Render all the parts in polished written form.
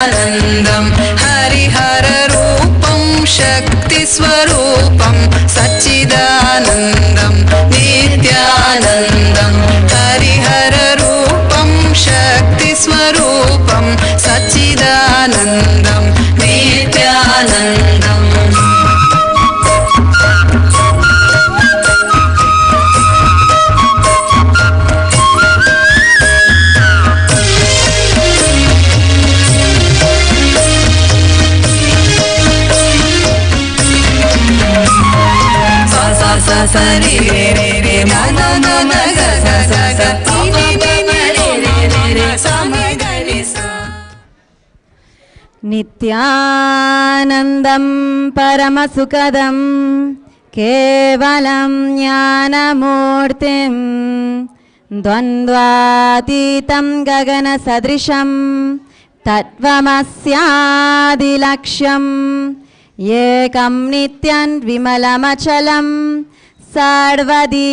आनन्दं हरिहररूपं शक्तिस्वरूपं सच्चिदानन्दं नित्यानन्दं हरिहररूपं शक्तिस्वरूपं सच्चिदानन्दं नित्यानन्दम् सा रे रे रे मा ना ना मा गा सा सा सा नी नी नी नी रे रे रे रे सा मा गा नि सा. नित्यानन्दं परमसुखदं केवलं ज्ञानमूर्तिं द्वन्द्वातीतं गगनसदृशं तत्त्वमस्यादिलक्ष्यम् एकं नित्यं विमलमचलं सर्वदी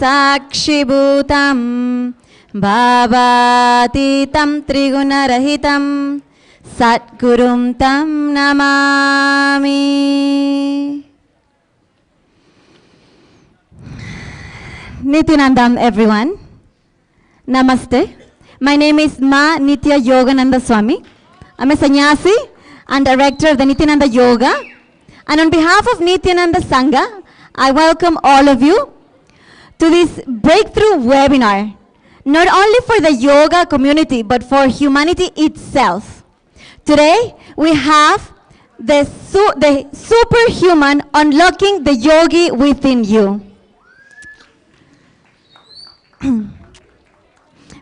साक्षिभूतं भावातीतं त्रिगुणरहितं सद्गुरुं तं Namami. Nityanandam, everyone. Namaste. My name is Ma Nitya Yogananda Swami. I'm a sannyasi and director of the Nityananda Yoga. And on behalf of Nityananda Sangha, I welcome all of you to this breakthrough webinar, not only for the yoga community, but for humanity itself. Today, we have the superhuman unlocking the yogi within you.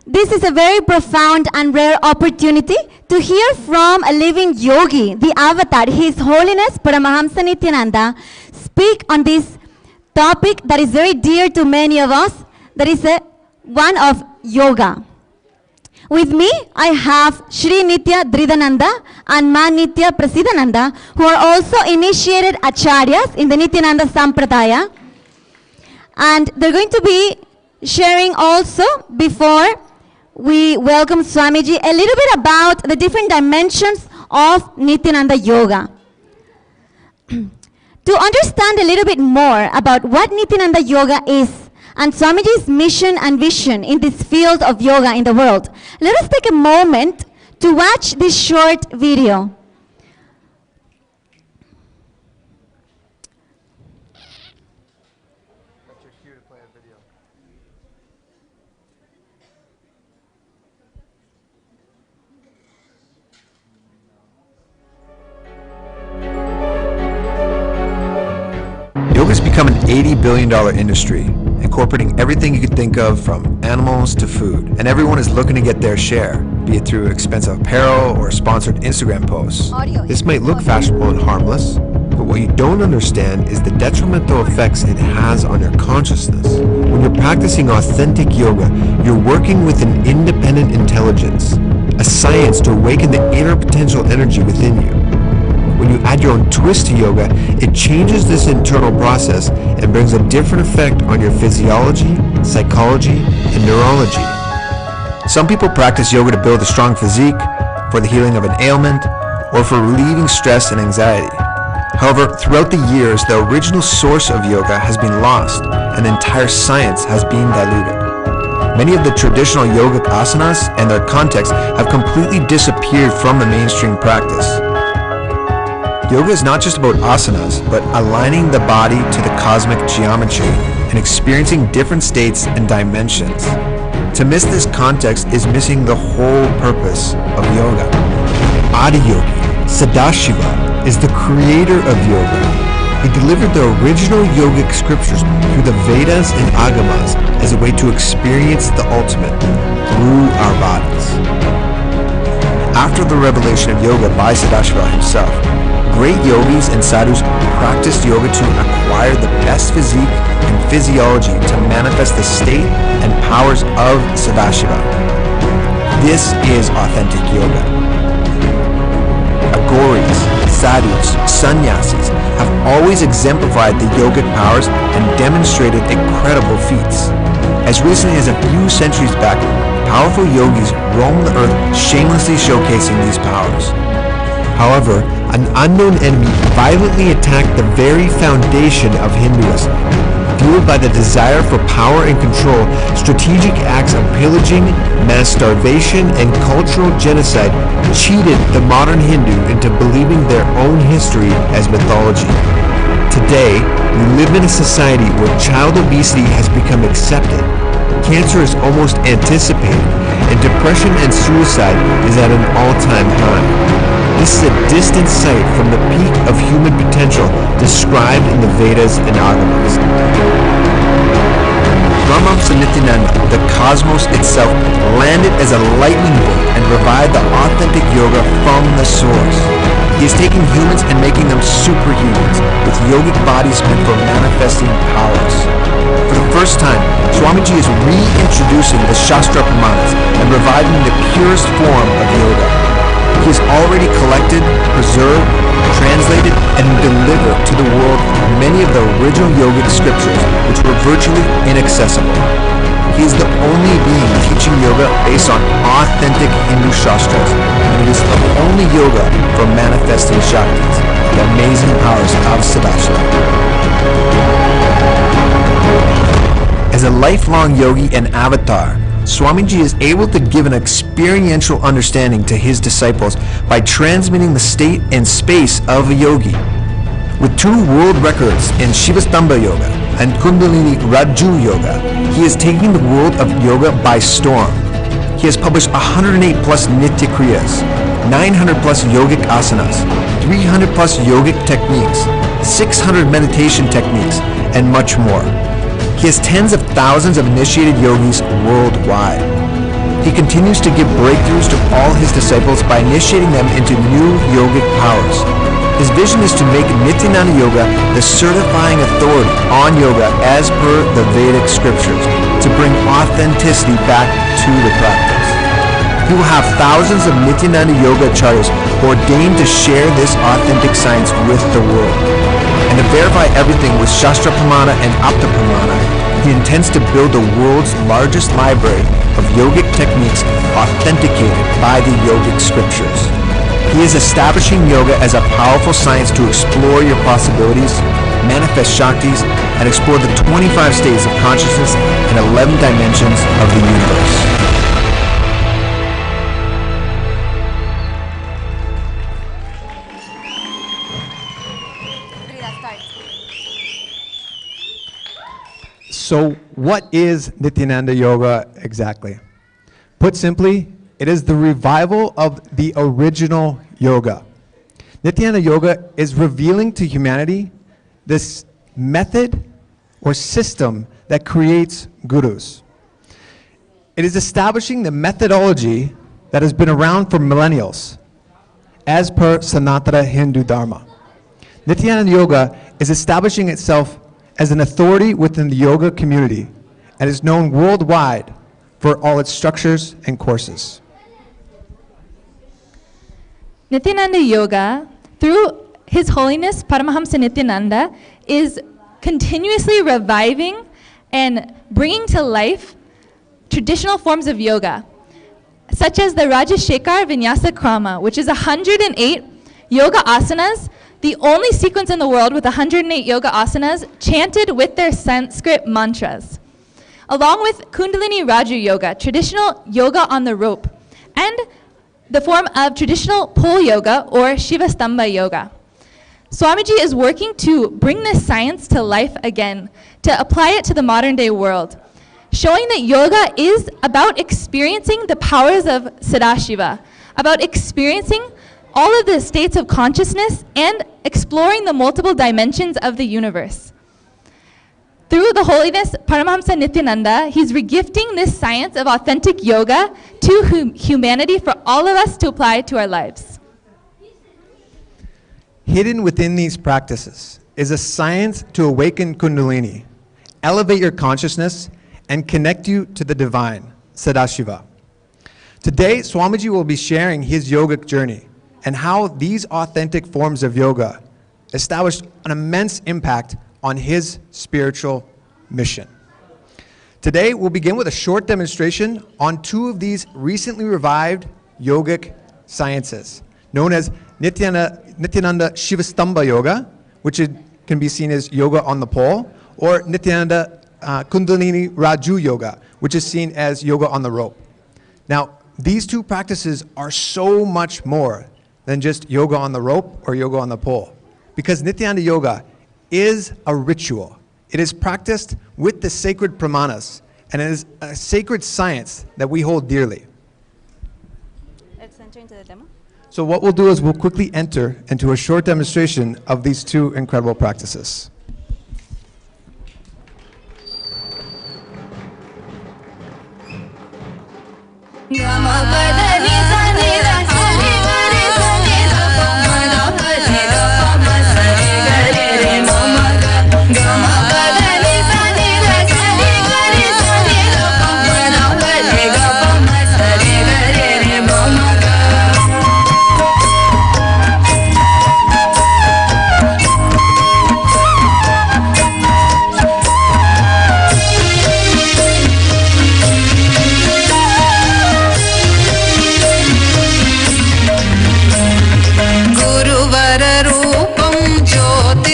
This is a very profound and rare opportunity to hear from a living yogi, the avatar, His Holiness Paramahamsa Nityananda, speak on this topic that is very dear to many of us, that is one of yoga. With me, I have Shri Nitya Dridananda and Ma Nitya Prasidananda, who are also initiated acharyas in the Nityananda Sampradaya. And they're going to be sharing also, before we welcome Swamiji, a little bit about the different dimensions of Nityananda Yoga. To understand a little bit more about what Nityananda Yoga is and Swamiji's mission and vision in this field of yoga in the world, let us take a moment to watch this short video. Yoga's become an $80 billion industry, incorporating everything you could think of from animals to food. And everyone is looking to get their share, be it through expensive apparel or sponsored Instagram posts. This might look fashionable and harmless, but what you don't understand is the detrimental effects it has on your consciousness. When you're practicing authentic yoga, you're working with an independent intelligence, a science to awaken the inner potential energy within you. When you add your own twist to yoga, it changes this internal process and brings a different effect on your physiology, psychology, and neurology. Some people practice yoga to build a strong physique, for the healing of an ailment, or for relieving stress and anxiety. However, throughout the years, the original source of yoga has been lost, and the entire science has been diluted. Many of the traditional yogic asanas and their context have completely disappeared from the mainstream practice. Yoga is not just about asanas, but aligning the body to the cosmic geometry and experiencing different states and dimensions. To miss this context is missing the whole purpose of yoga. Adiyogi, Sadashiva, is the creator of yoga. He delivered the original yogic scriptures through the Vedas and Agamas as a way to experience the ultimate through our bodies. After the revelation of yoga by Sadashiva himself, great yogis and sadhus practiced yoga to acquire the best physique and physiology to manifest the state and powers of Sadashiva. This is authentic yoga. Agoris, sadhus, sannyasis have always exemplified the yogic powers and demonstrated incredible feats. As recently as a few centuries back, powerful yogis roam the earth shamelessly showcasing these powers. However, an unknown enemy violently attacked the very foundation of Hinduism. Fueled by the desire for power and control, strategic acts of pillaging, mass starvation, and cultural genocide cheated the modern Hindu into believing their own history as mythology. Today, we live in a society where child obesity has become accepted, cancer is almost anticipated, and depression and suicide is at an all-time high. This is a distant sight from the peak of human potential described in the Vedas and Agamas. Paramahamsa Nityananda, the cosmos itself, landed as a lightning bolt and revived the authentic yoga from the source. He is taking humans and making them superhumans, with yogic bodies meant for manifesting powers. For the first time, Swamiji is reintroducing the Shastra Pramanas and reviving the purest form of yoga. He has already collected, preserved, translated, and delivered to the world many of the original yogic scriptures, which were virtually inaccessible. He is the only being teaching yoga based on authentic Hindu Shastras, and it is the only yoga for manifesting Shaktis, the amazing powers of Sadashiva. As a lifelong yogi and avatar, Swamiji is able to give an experiential understanding to his disciples by transmitting the state and space of a yogi. With 2 world records in Shivastambha Yoga and Kundalini Raju Yoga, he is taking the world of yoga by storm. He has published 108 plus Nitya Kriyas, 900 plus yogic asanas, 300 plus yogic techniques, 600 meditation techniques, and much more. He has tens of thousands of initiated yogis worldwide. He continues to give breakthroughs to all his disciples by initiating them into new yogic powers. His vision is to make Nityananda Yoga the certifying authority on yoga as per the Vedic scriptures, to bring authenticity back to the practice. He will have thousands of Nityananda Yoga acharyas ordained to share this authentic science with the world. And to verify everything with Shastra Pramana and Apta Pramana, he intends to build the world's largest library of yogic techniques authenticated by the yogic scriptures. He is establishing yoga as a powerful science to explore your possibilities, manifest Shaktis, and explore the 25 states of consciousness and 11 dimensions of the universe. So what is Nityananda Yoga exactly? Put simply, it is the revival of the original yoga. Nityananda Yoga is revealing to humanity this method or system that creates gurus. It is establishing the methodology that has been around for millennials as per Sanatana Hindu Dharma. Nityananda Yoga is establishing itself as an authority within the yoga community and is known worldwide for all its structures and courses. Nityananda Yoga, through His Holiness Paramahamsa Nityananda, is continuously reviving and bringing to life traditional forms of yoga, such as the Rajashekar Vinyasa Krama, which is 108 yoga asanas, the only sequence in the world with 108 yoga asanas chanted with their Sanskrit mantras, along with Kundalini Raju Yoga, traditional yoga on the rope, and the form of traditional pole yoga or Shivastambha Yoga. Swamiji is working to bring this science to life again, to apply it to the modern day world, showing that yoga is about experiencing the powers of Sadashiva, about experiencing all of the states of consciousness and exploring the multiple dimensions of the universe. Through the Holiness Paramahamsa Nityananda, he's regifting this science of authentic yoga to humanity for all of us to apply to our lives. Hidden within these practices is a science to awaken Kundalini, elevate your consciousness, and connect you to the divine, Sadashiva. Today, Swamiji will be sharing his yogic journey and how these authentic forms of yoga established an immense impact on his spiritual mission. Today, we'll begin with a short demonstration on two of these recently revived yogic sciences, known as Nityananda Shivastambha Yoga, which can be seen as yoga on the pole, or Nityananda Kundalini Raju Yoga, which is seen as yoga on the rope. Now, these two practices are so much more than just yoga on the rope or yoga on the pole, because Nityananda Yoga is a ritual. It is practiced with the sacred pramanas, and it is a sacred science that we hold dearly. Let's enter into the demo. So what we'll do is we'll quickly enter into a short demonstration of these two incredible practices.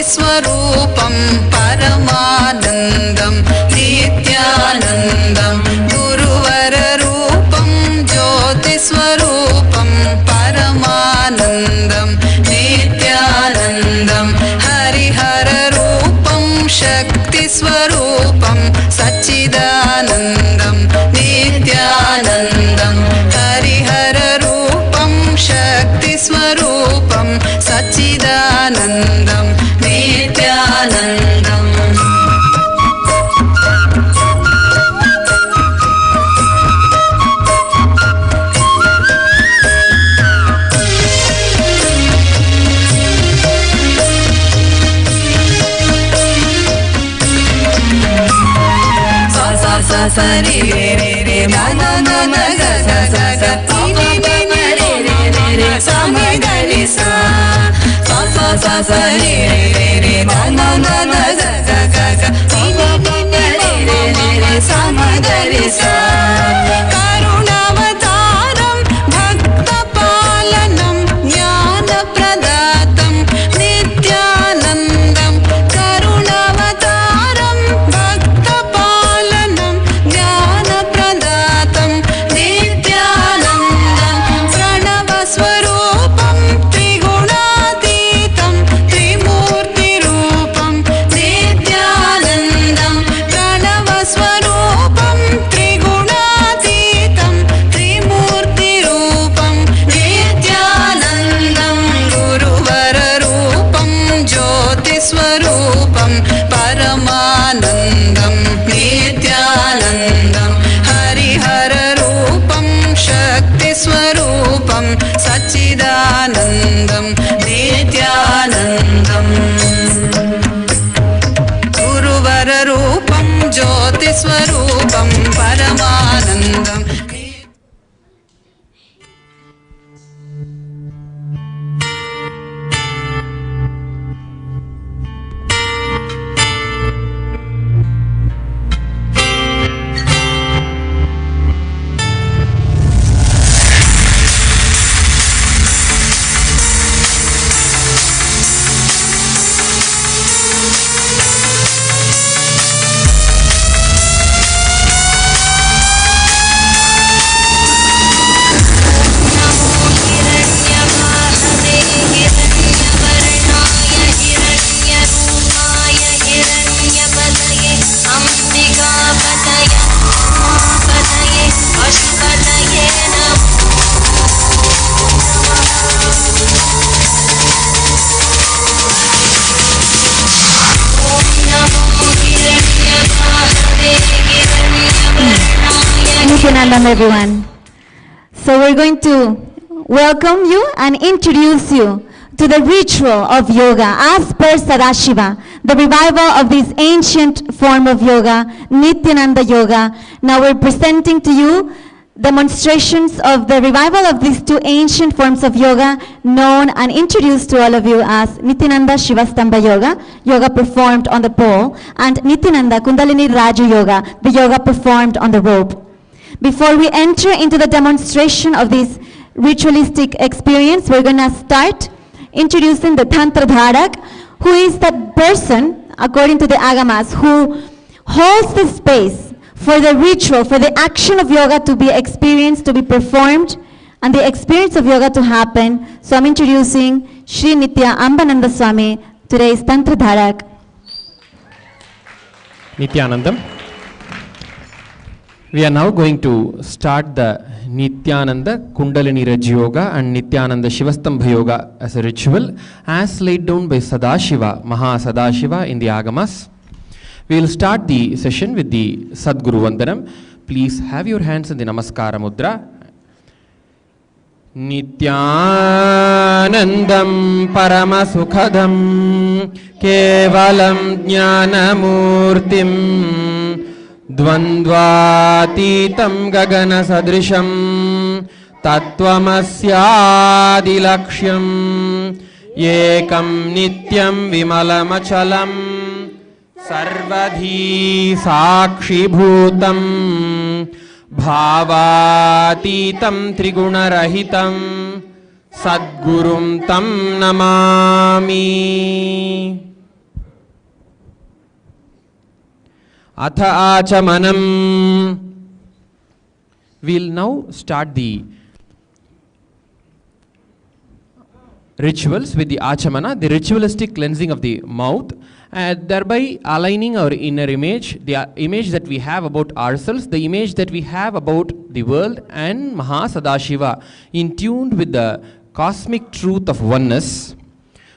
स्वरूपं परमानन्दं नित्यानन्दं गुरुवररूपं ज्योतिस्वरूपं परमानन्दं नित्यानन्दं हरिहररूपं शक्तिस्वरूपं सच्चिदानन्दं नित्यानन्दं हरिहररूपं शक्तिस्वरूपं सच्चिदानन्दं नित्यानन्दम् सा रे रे रे मा ना ना ना गा गा गा गा नी नी नी नी रे रे रे रे सा म ग रे सा सा रे रे रे मा ना ना ना गा गा गा गा नी नी नी नी रे रे रे रे सा म ग रे सा करुणावतारं भक्तपालनं ज्ञानप्रदातं नित्यानन्दं करुणावतारं भक्तपालनं ज्ञानप्रदातं नित्यानन्दं प्रणवस्वरूपं त्रिगुणातीतं त्रिमूर्तिरूपं नित्यानन्दं प्रणवस्वरूपं त्रिगुणातीतं त्रिमूर्तिरूपं नित्यानन्दं गुरुवररूपं ज्योतिस्वरूपं परमानन्दं नित्यानन्दं हरिहररूपं शक्तिस्वरूपं सच्चिदानन्दं नित्यानन्दम् गुरुवररूपं ज्योतिस्वरूपं परमानन्दम् Nityanandam, everyone. So we're going to welcome you and introduce you to the ritual of yoga as per Sadashiva, the revival of this ancient form of yoga, Nityananda Yoga. Now we're presenting to you demonstrations of the revival of these two ancient forms of yoga known and introduced to all of you as Nityananda Shivastambha Yoga, yoga performed on the pole, and Nityananda Kundalini Raju Yoga, the yoga performed on the rope. Before we enter into the demonstration of this ritualistic experience, we're going to start introducing the Tantra Dharak, who is that person, according to the Agamas, who holds the space for the ritual, for the action of yoga to be experienced, to be performed, and the experience of yoga to happen. So I'm introducing Sri Nitya Ambananda Swami, today's Tantra Dharak. Nityanandam. We are now going to start the Nityananda Kundalini Raj Yoga and Nityananda Shivastambha Yoga as a ritual as laid down by Sadashiva, Maha Sadashiva in the Agamas. We will start the session with the Sadguru Vandanam. Please have your hands in the Namaskara Mudra. Nityanandam Paramasukhadam Kevalam Jnanamurtim Dvandvatitam Gagana Sadrisham Tattvamasyadilaksham Yekam Nityam Vimalamachalam Sarvadhi Sakshi Bhutam Bhavatitam Trigunarahitam Sadgurum Tam Namami. Atha Achamanam. We'll now start the rituals with the Achamana, the ritualistic cleansing of the mouth, thereby aligning our inner image, the image that we have about ourselves, the image that we have about the world, and Maha Sadashiva, in tune with the cosmic truth of oneness.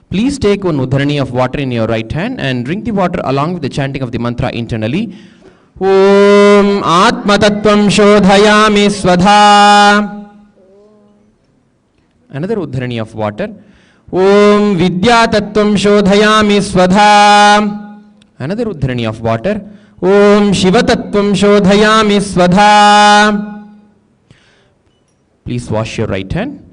Please take one udharani of water in your right hand and drink the water along with the chanting of the mantra internally. Om Atma Tattvam Shodhayami Swadha. Another udharani of water. Om Vidya Tattvam Shodhayami Swadha. Another udharani of water. Om Shiva Tattvam Shodhayami Swadha. Please wash your right hand.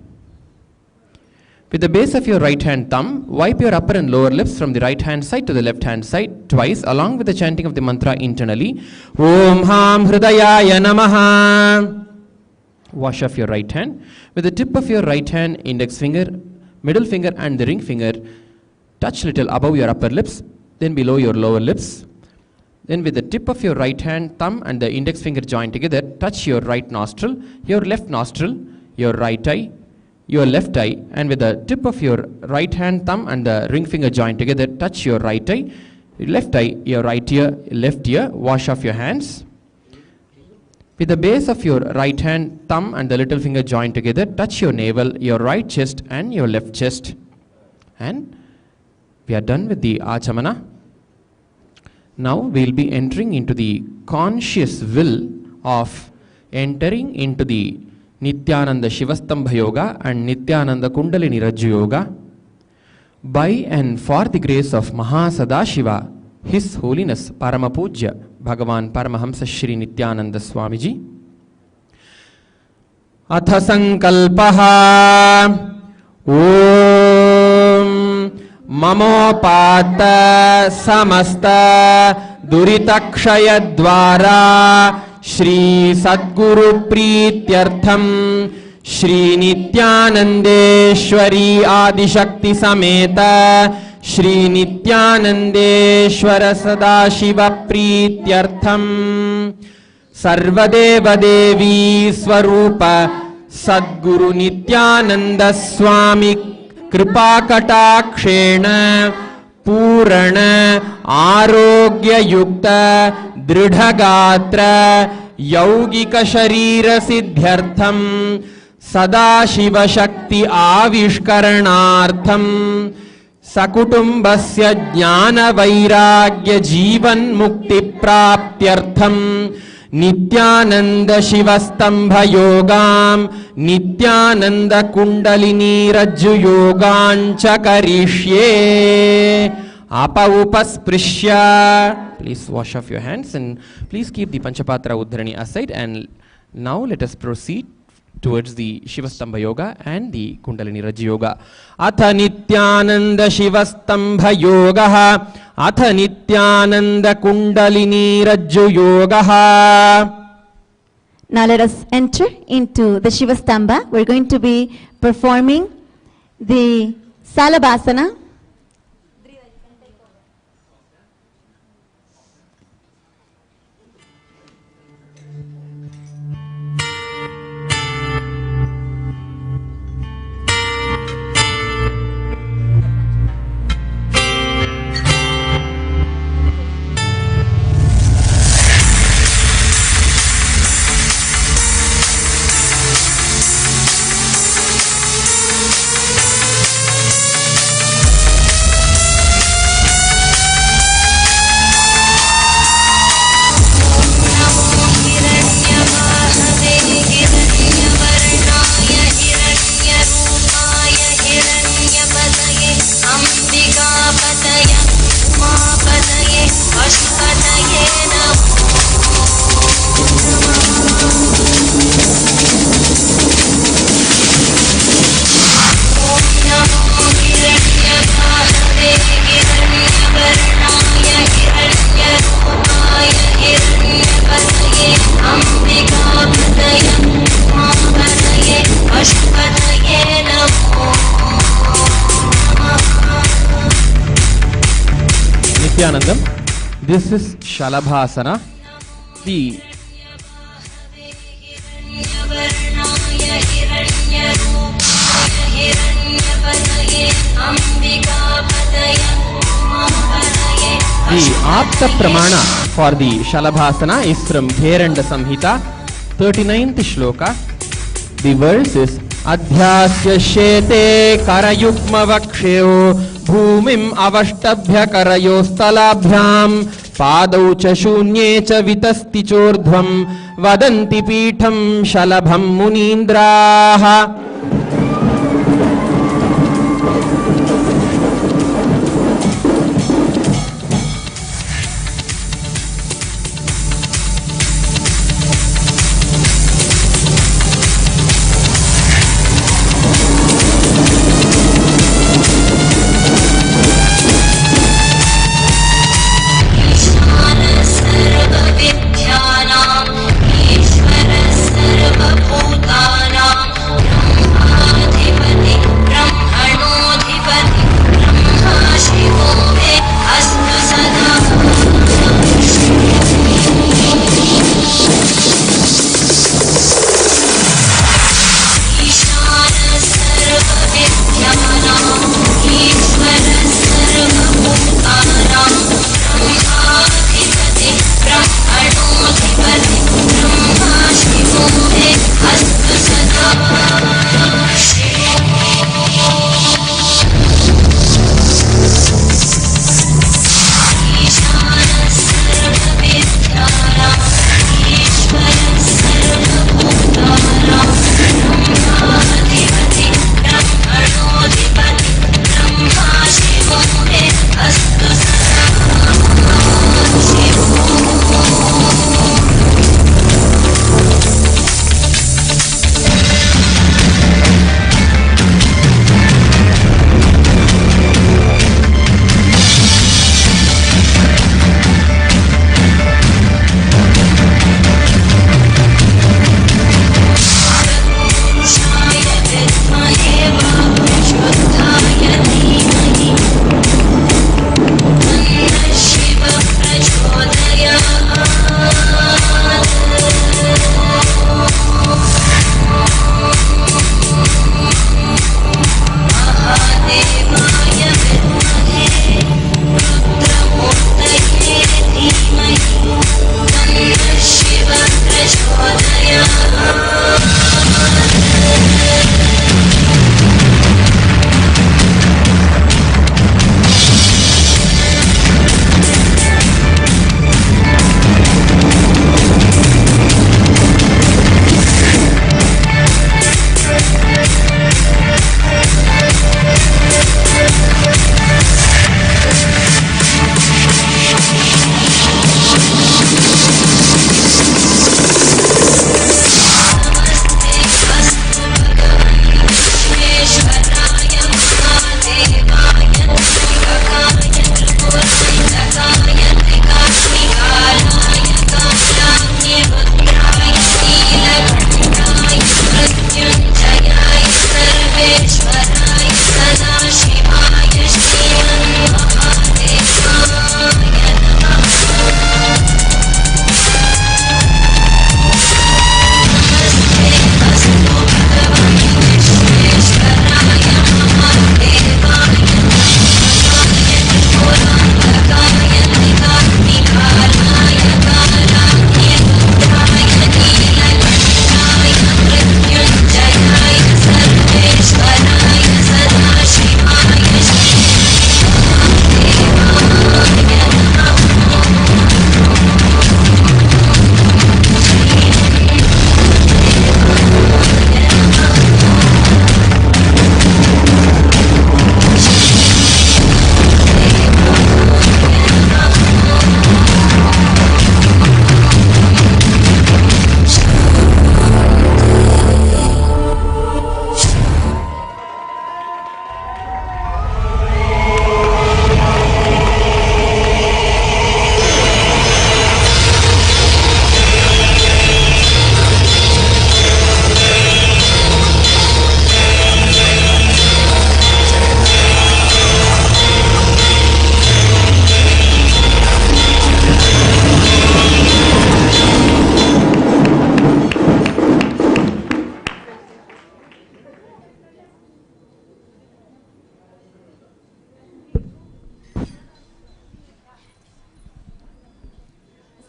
With the base of your right hand thumb, wipe your upper and lower lips from the right hand side to the left hand side twice along with the chanting of the mantra internally. Om Ham Hridayaya Namaha. Wash off your right hand. With the tip of your right hand, index finger, middle finger and the ring finger, touch little above your upper lips, then below your lower lips. Then with the tip of your right hand, thumb and the index finger join together, touch your right nostril, your left nostril, your right eye, your left eye, and with the tip of your right hand, thumb and the ring finger join together, touch your right eye, left eye, your right ear, left ear, wash off your hands. With the base of your right hand, thumb and the little finger join together, touch your navel, your right chest and your left chest. And we are done with the Achamana. Now we will be entering into the conscious will of entering into the Nityananda Shivastambha Yoga and Nityananda Kundalini Raju Yoga by and for the grace of Maha Sadashiva, His Holiness Paramapujya Bhagavan Paramahamsa Shri Nityananda Swamiji. Atha Sankalpaha Om Mamopata Samasta Duritakshaya Dwara Shri Sadguru Prityartham Shri Nityanandeshwari Adishakti Sameta Shri Nityanandeshwara Sadashiva Prityartham Sarvadeva Devi Swarupa Sadguru Nityananda Swami Kripakatakshena Purana Arogya Yukta Dridhagatra Yaugika Sharira Siddhyartham Sadashiva Shakti Avishkaranartham Sakutumbasya Jnana Vairagya Jivan Mukti Praptyartham Nityananda Shivastambha Yogam Nityananda Kundalini Raju Yogancha Karishye Apa Upasprishya. Please wash off your hands and please keep the Panchapatra Udharani aside and Now let us proceed towards the Shivastambha Yoga and the Kundalini Raj Yoga. Atha Nityananda Shivastambha Yoga, Atha Nityananda Kundalini Raj Yoga. Now let us enter into the Shivastambha. We're going to be performing the Salabhasana. Nityanandam, this is Shalabhasana. The Apta Pramana for the Shalabhasana is from Bheranda Samhita, 39th shloka. The verse is Adhyasya shete karayukma vaksheo bhumim avashtabhya karayostalabhyam padau cha shunye cha vitasti chordhvam vadanti pitham shalabham munindraha. सर्वविद्यानां ईश्वरः सर्वभूतानां Brahma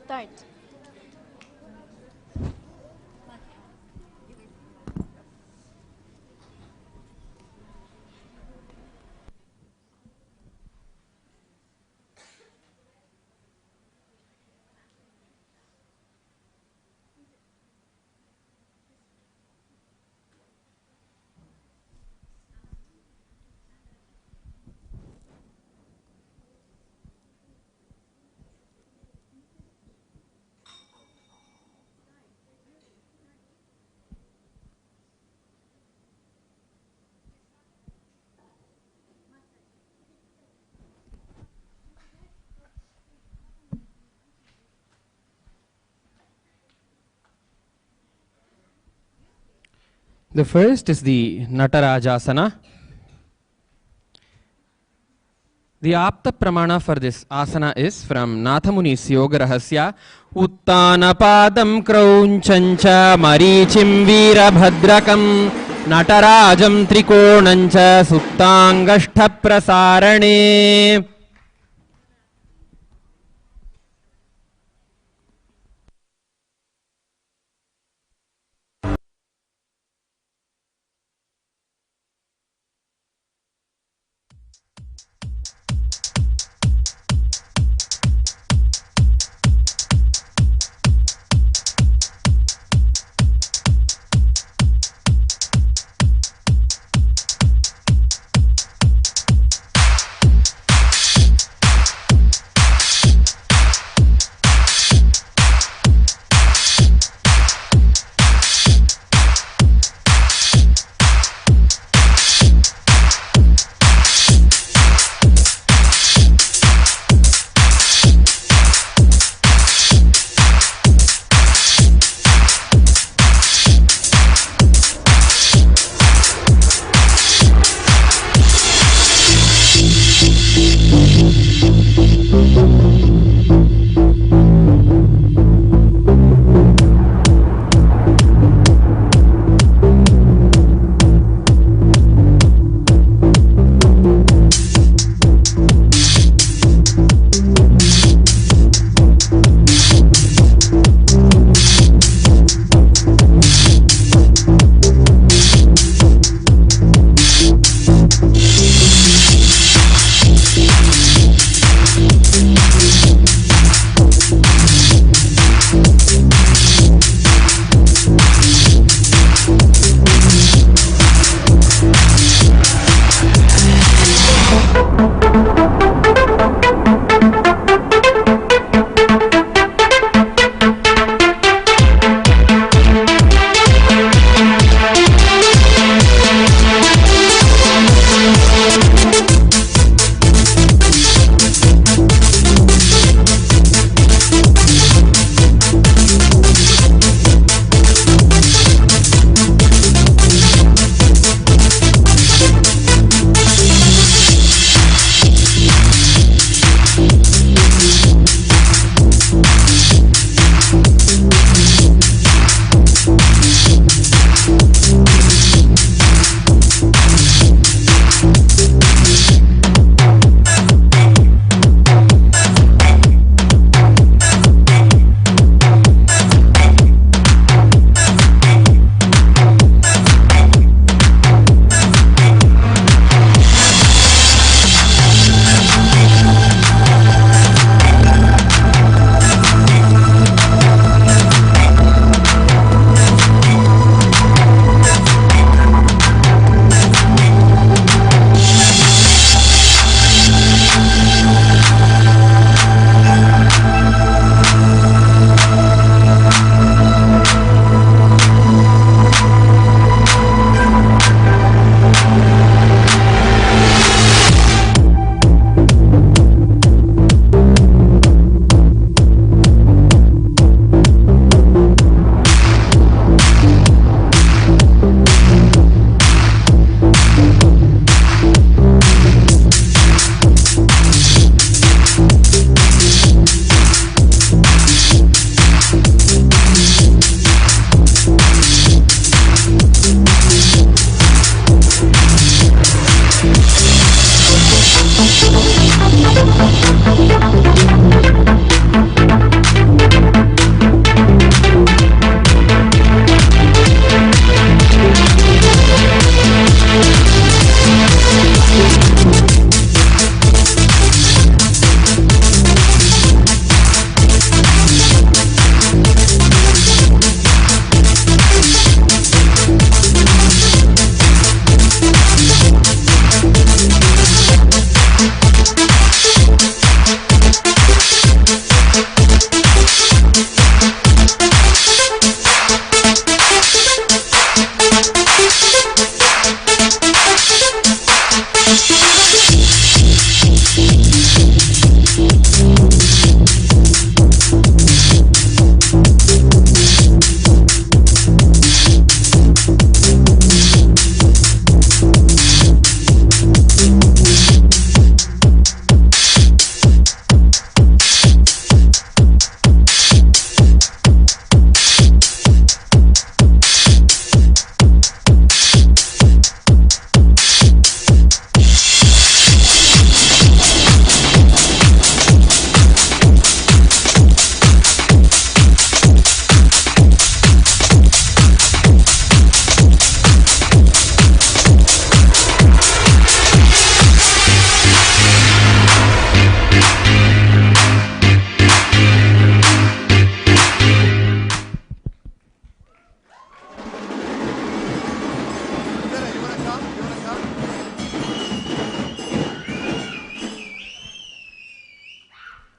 Start. The first is the Natarajasana. The Apta Pramana for this asana is from Nathamuni's Yoga Rahasya. Uttanapadam kraunchancha marichim virabhadrakam natarajam trikonancha suttangashta prasarane.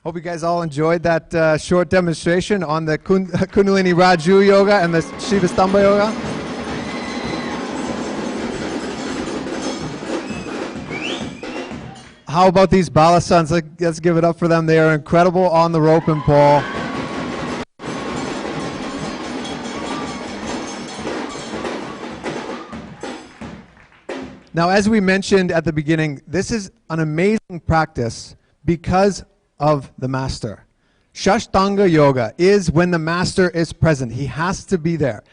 Hope you guys all enjoyed that short demonstration on the Kundalini Raju Yoga and the Shiva Stamba Yoga. How about these balasans? Let's give it up for them. They are incredible on the rope and pole. Now, as we mentioned at the beginning, this is an amazing practice because of the master. Shashtanga Yoga is when the master is present. He has to be there.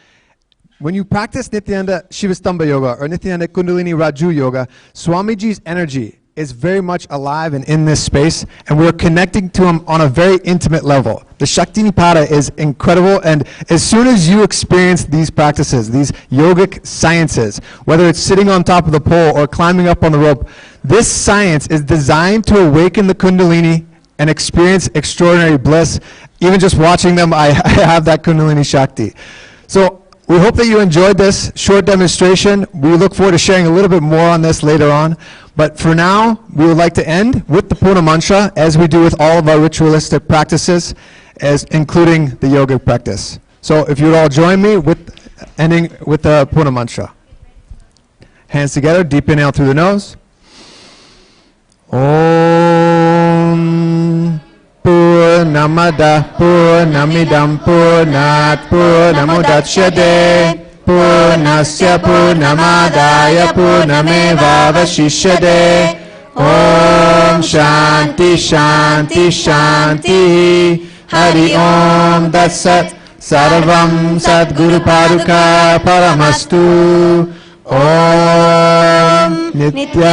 When you practice Nityananda Shivastamba Yoga or Nityananda Kundalini Raju Yoga, Swamiji's energy is very much alive and in this space, and we're connecting to him on a very intimate level. The Shaktinipada is incredible, and as soon as you experience these practices, these yogic sciences, whether it's sitting on top of the pole or climbing up on the rope, this science is designed to awaken the Kundalini and experience extraordinary bliss. Even just watching them, I have that Kundalini Shakti. So we hope that you enjoyed this short demonstration. We look forward to sharing a little bit more on this later on. But for now, we would like to end with the Puna Mantra, as we do with all of our ritualistic practices, including the yogic practice. So if you'd all join me with ending with the Puna Mantra. Hands together, deep inhale through the nose. Om Purnamada Purnamidam Purnat Purnamudachyate Purnasya Purnamadaya Purnameva Vashishyate. Om Shanti Shanti Shanti. Hari Om Tat Sat. Sarvam Sadguru Paduka Paramastu. Om Nityanandam.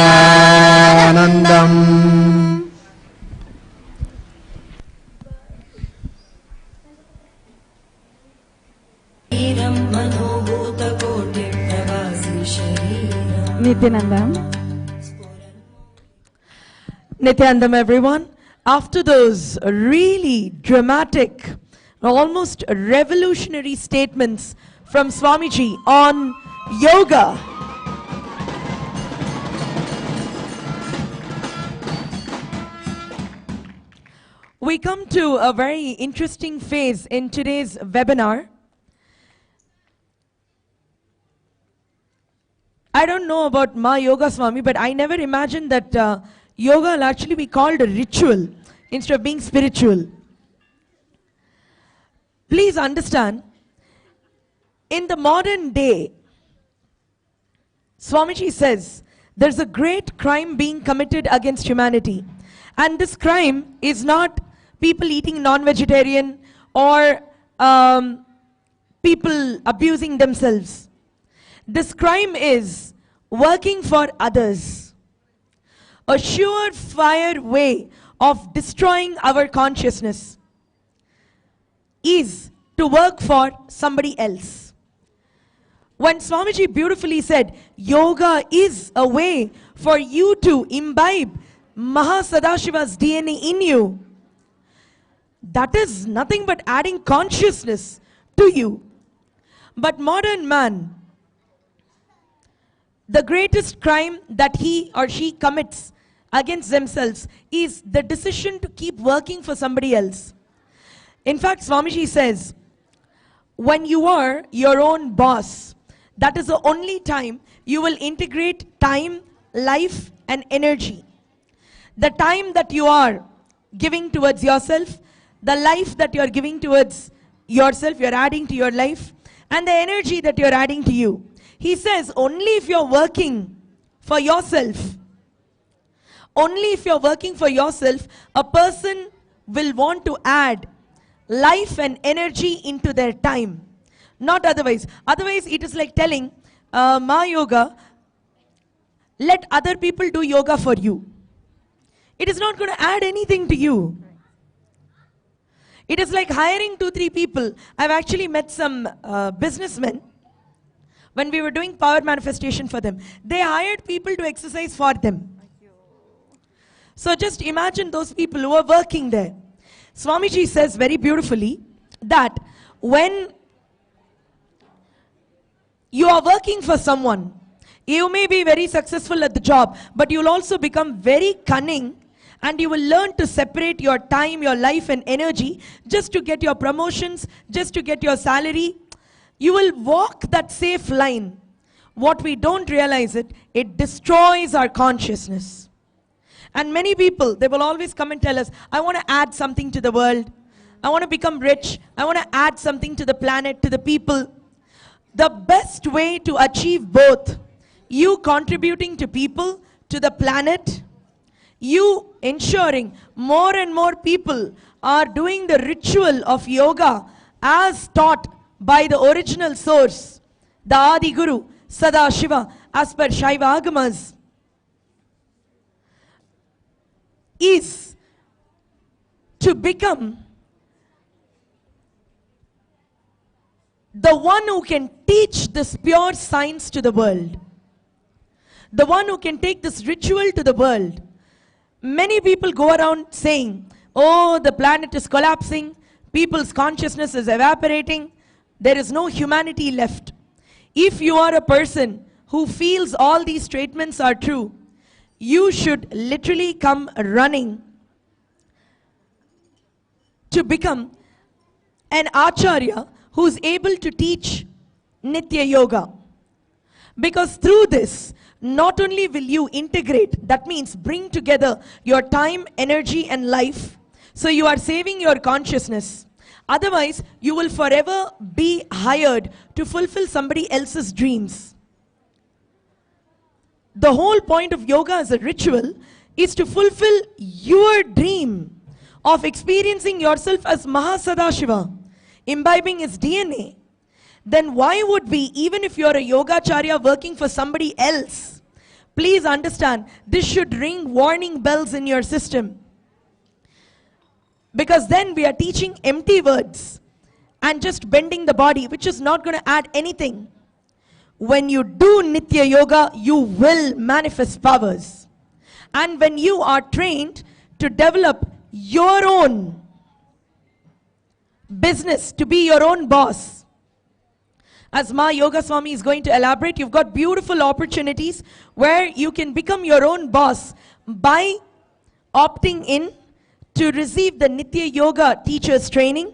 Nityanandam. Nityanandam, everyone. After those really dramatic, almost revolutionary statements from Swamiji on yoga, we come to a very interesting phase in today's webinar. I don't know about Ma Yoga Swami, but I never imagined that yoga will actually be called a ritual instead of being spiritual. Please understand, in the modern day, Swamiji says there's a great crime being committed against humanity. And this crime is not people eating non-vegetarian or people abusing themselves. This crime is working for others. A surefire way of destroying our consciousness is to work for somebody else. When Swamiji beautifully said, yoga is a way for you to imbibe Mahasadashiva's DNA in you, that is nothing but adding consciousness to you. But modern man, the greatest crime that he or she commits against themselves is the decision to keep working for somebody else. In fact, Swamiji says, when you are your own boss, that is the only time you will integrate time, life, and energy. The time that you are giving towards yourself, the life that you are giving towards yourself, you are adding to your life, and the energy that you are adding to you. He says, only if you are working for yourself, only if you are working for yourself, a person will want to add life and energy into their time. Not otherwise. Otherwise, it is like telling Ma Yoga, let other people do yoga for you. It is not going to add anything to you. It is like hiring 2-3 people. I've actually met some businessmen when we were doing power manifestation for them. They hired people to exercise for them. So just imagine those people who are working there. Swamiji says very beautifully that when you are working for someone, you may be very successful at the job, but you'll also become very cunning, and you will learn to separate your time, your life and energy just to get your promotions, just to get your salary. You will walk that safe line. What we don't realize it destroys our consciousness. And many people, they will always come and tell us, I want to add something to the world. I want to become rich. I want to add something to the planet, to the people. The best way to achieve both, you contributing to people, to the planet, you ensuring more and more people are doing the ritual of yoga as taught by the original source, the Adi Guru, Sadashiva, as per Shaiva Agamas, is to become the one who can teach this pure science to the world. The one who can take this ritual to the world. Many people go around saying, oh, the planet is collapsing, people's consciousness is evaporating, there is no humanity left. If you are a person who feels all these statements are true, you should literally come running to become an acharya who is able to teach Nitya Yoga. Because through this, not only will you integrate, that means bring together your time, energy and life, so you are saving your consciousness. Otherwise, you will forever be hired to fulfill somebody else's dreams. The whole point of yoga as a ritual is to fulfill your dream of experiencing yourself as Mahasadashiva, imbibing his DNA. Then why would we, even if you're a yogacharya working for somebody else, please understand, this should ring warning bells in your system. Because then we are teaching empty words and just bending the body, which is not going to add anything. When you do Nitya Yoga, you will manifest powers. And when you are trained to develop your own business, to be your own boss, as Ma Yoga Swami is going to elaborate, you've got beautiful opportunities where you can become your own boss by opting in to receive the Nitya Yoga teachers training.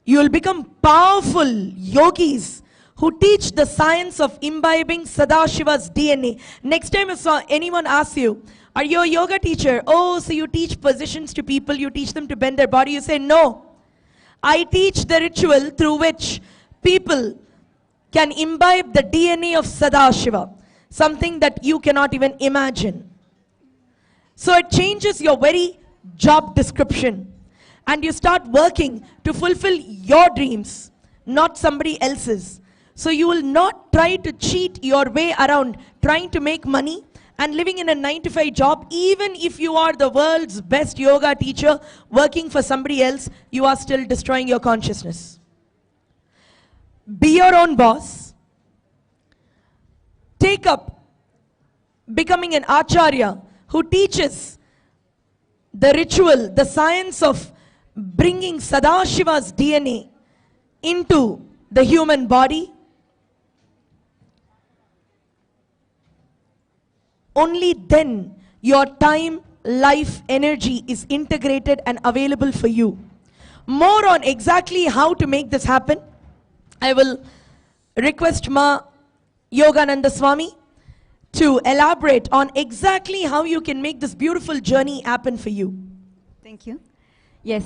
You will become powerful yogis who teach the science of imbibing Sadashiva's DNA. Next time if anyone asks you, are you a yoga teacher? Oh, so you teach positions to people, you teach them to bend their body. You say, no. I teach the ritual through which people can imbibe the DNA of Sadashiva, something that you cannot even imagine. So it changes your very job description, and you start working to fulfill your dreams, not somebody else's. So you will not try to cheat your way around trying to make money and living in a 9-to-5 job. Even if you are the world's best yoga teacher working for somebody else, you are still destroying your consciousness. Be your own boss. Take up becoming an acharya who teaches the ritual, the science of bringing Sadashiva's DNA into the human body. Only then your time, life, energy is integrated and available for you. More on exactly how to make this happen, I will request Ma Yogananda Swami to elaborate on exactly how you can make this beautiful journey happen for you. Thank you. Yes.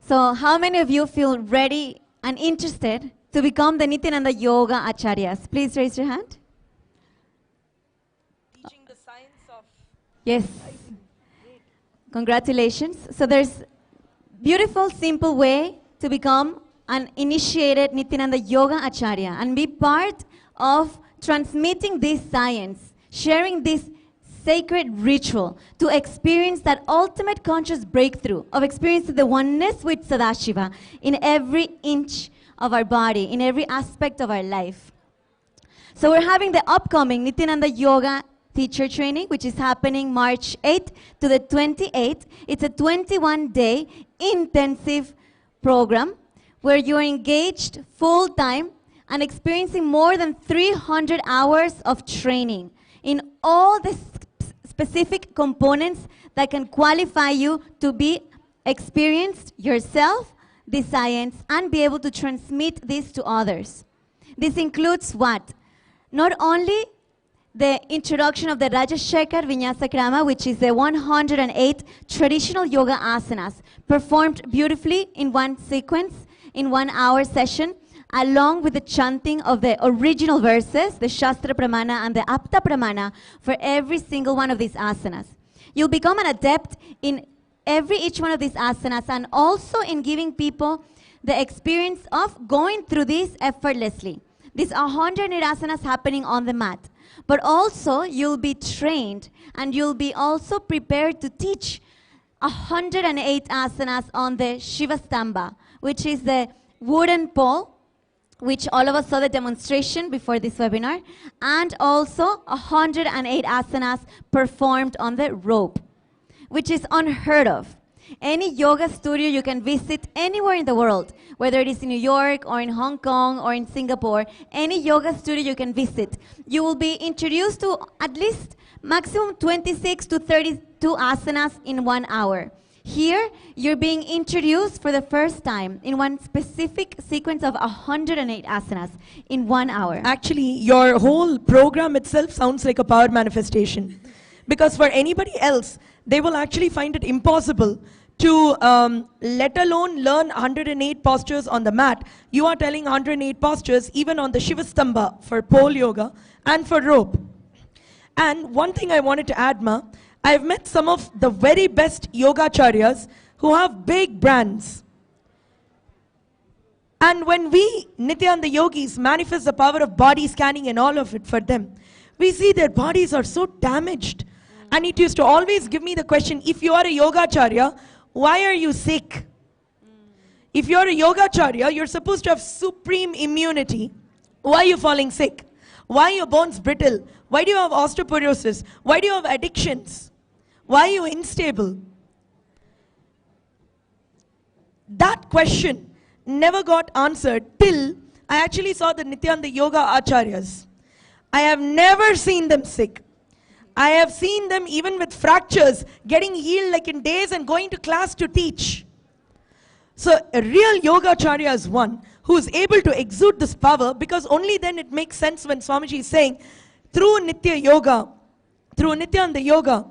So, how many of you feel ready and interested to become the Nityananda Yoga Acharyas? Please raise your hand. Teaching the science of... Yes. Congratulations. So there's beautiful, simple way to become an initiated Nityananda Yoga Acharya and be part of transmitting this science, sharing this sacred ritual to experience that ultimate conscious breakthrough of experiencing the oneness with Sadashiva in every inch of our body, in every aspect of our life. So we're having the upcoming Nityananda Yoga teacher training, which is happening March 8th to the 28th. It's a 21-day intensive program where you're engaged full-time and experiencing more than 300 hours of training in all the specific components that can qualify you to be experienced yourself, the science, and be able to transmit this to others. This includes what? Not only the introduction of the Rajashekar Vinyasa Krama, which is the 108 traditional yoga asanas, performed beautifully in one sequence, in 1 hour session, along with the chanting of the original verses, the Shastra Pramana and the Apta Pramana, for every single one of these asanas. You'll become an adept in each one of these asanas and also in giving people the experience of going through these effortlessly. These are 108 asanas happening on the mat. But also, you'll be trained and you'll be also prepared to teach 108 asanas on the Shivastamba, which is the wooden pole, which all of us saw the demonstration before this webinar, and also 108 asanas performed on the rope, which is unheard of. Any yoga studio you can visit anywhere in the world, whether it is in New York or in Hong Kong or in Singapore, any yoga studio you can visit, you will be introduced to at least maximum 26 to 32 asanas in 1 hour. Here, you're being introduced for the first time in one specific sequence of 108 asanas in 1 hour. Actually, your whole program itself sounds like a power manifestation. Because for anybody else, they will actually find it impossible to let alone learn 108 postures on the mat. You are telling 108 postures even on the Shivastamba for pole yoga and for rope. And one thing I wanted to add, Ma, I've met some of the very best yogacharyas who have big brands. And when we, Nityananda yogis, manifest the power of body scanning and all of it for them, we see their bodies are so damaged. And it used to always give me the question, if you are a yogacharya, why are you sick? If you're a yogacharya, you're supposed to have supreme immunity. Why are you falling sick? Why are your bones brittle? Why do you have osteoporosis? Why do you have addictions? Why are you unstable? That question never got answered till I actually saw the Nityananda Yoga Acharyas. I have never seen them sick. I have seen them even with fractures getting healed like in days and going to class to teach. So a real yogacharya is one who is able to exude this power, because only then it makes sense when Swamiji is saying, through Nitya Yoga, through Nityananda Yoga,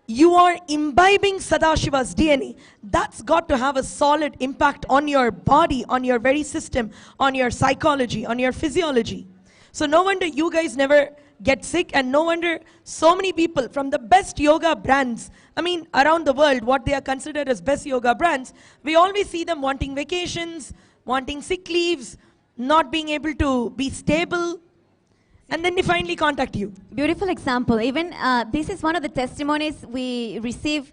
you are imbibing Sadashiva's DNA. That's got to have a solid impact on your body, on your very system, on your psychology, on your physiology. So no wonder you guys never get sick, and no wonder so many people from the best yoga brands, I mean around the world, what they are considered as best yoga brands, we always see them wanting vacations, wanting sick leaves, not being able to be stable, and then they finally contact you. Beautiful example. Even this is one of the testimonies we receive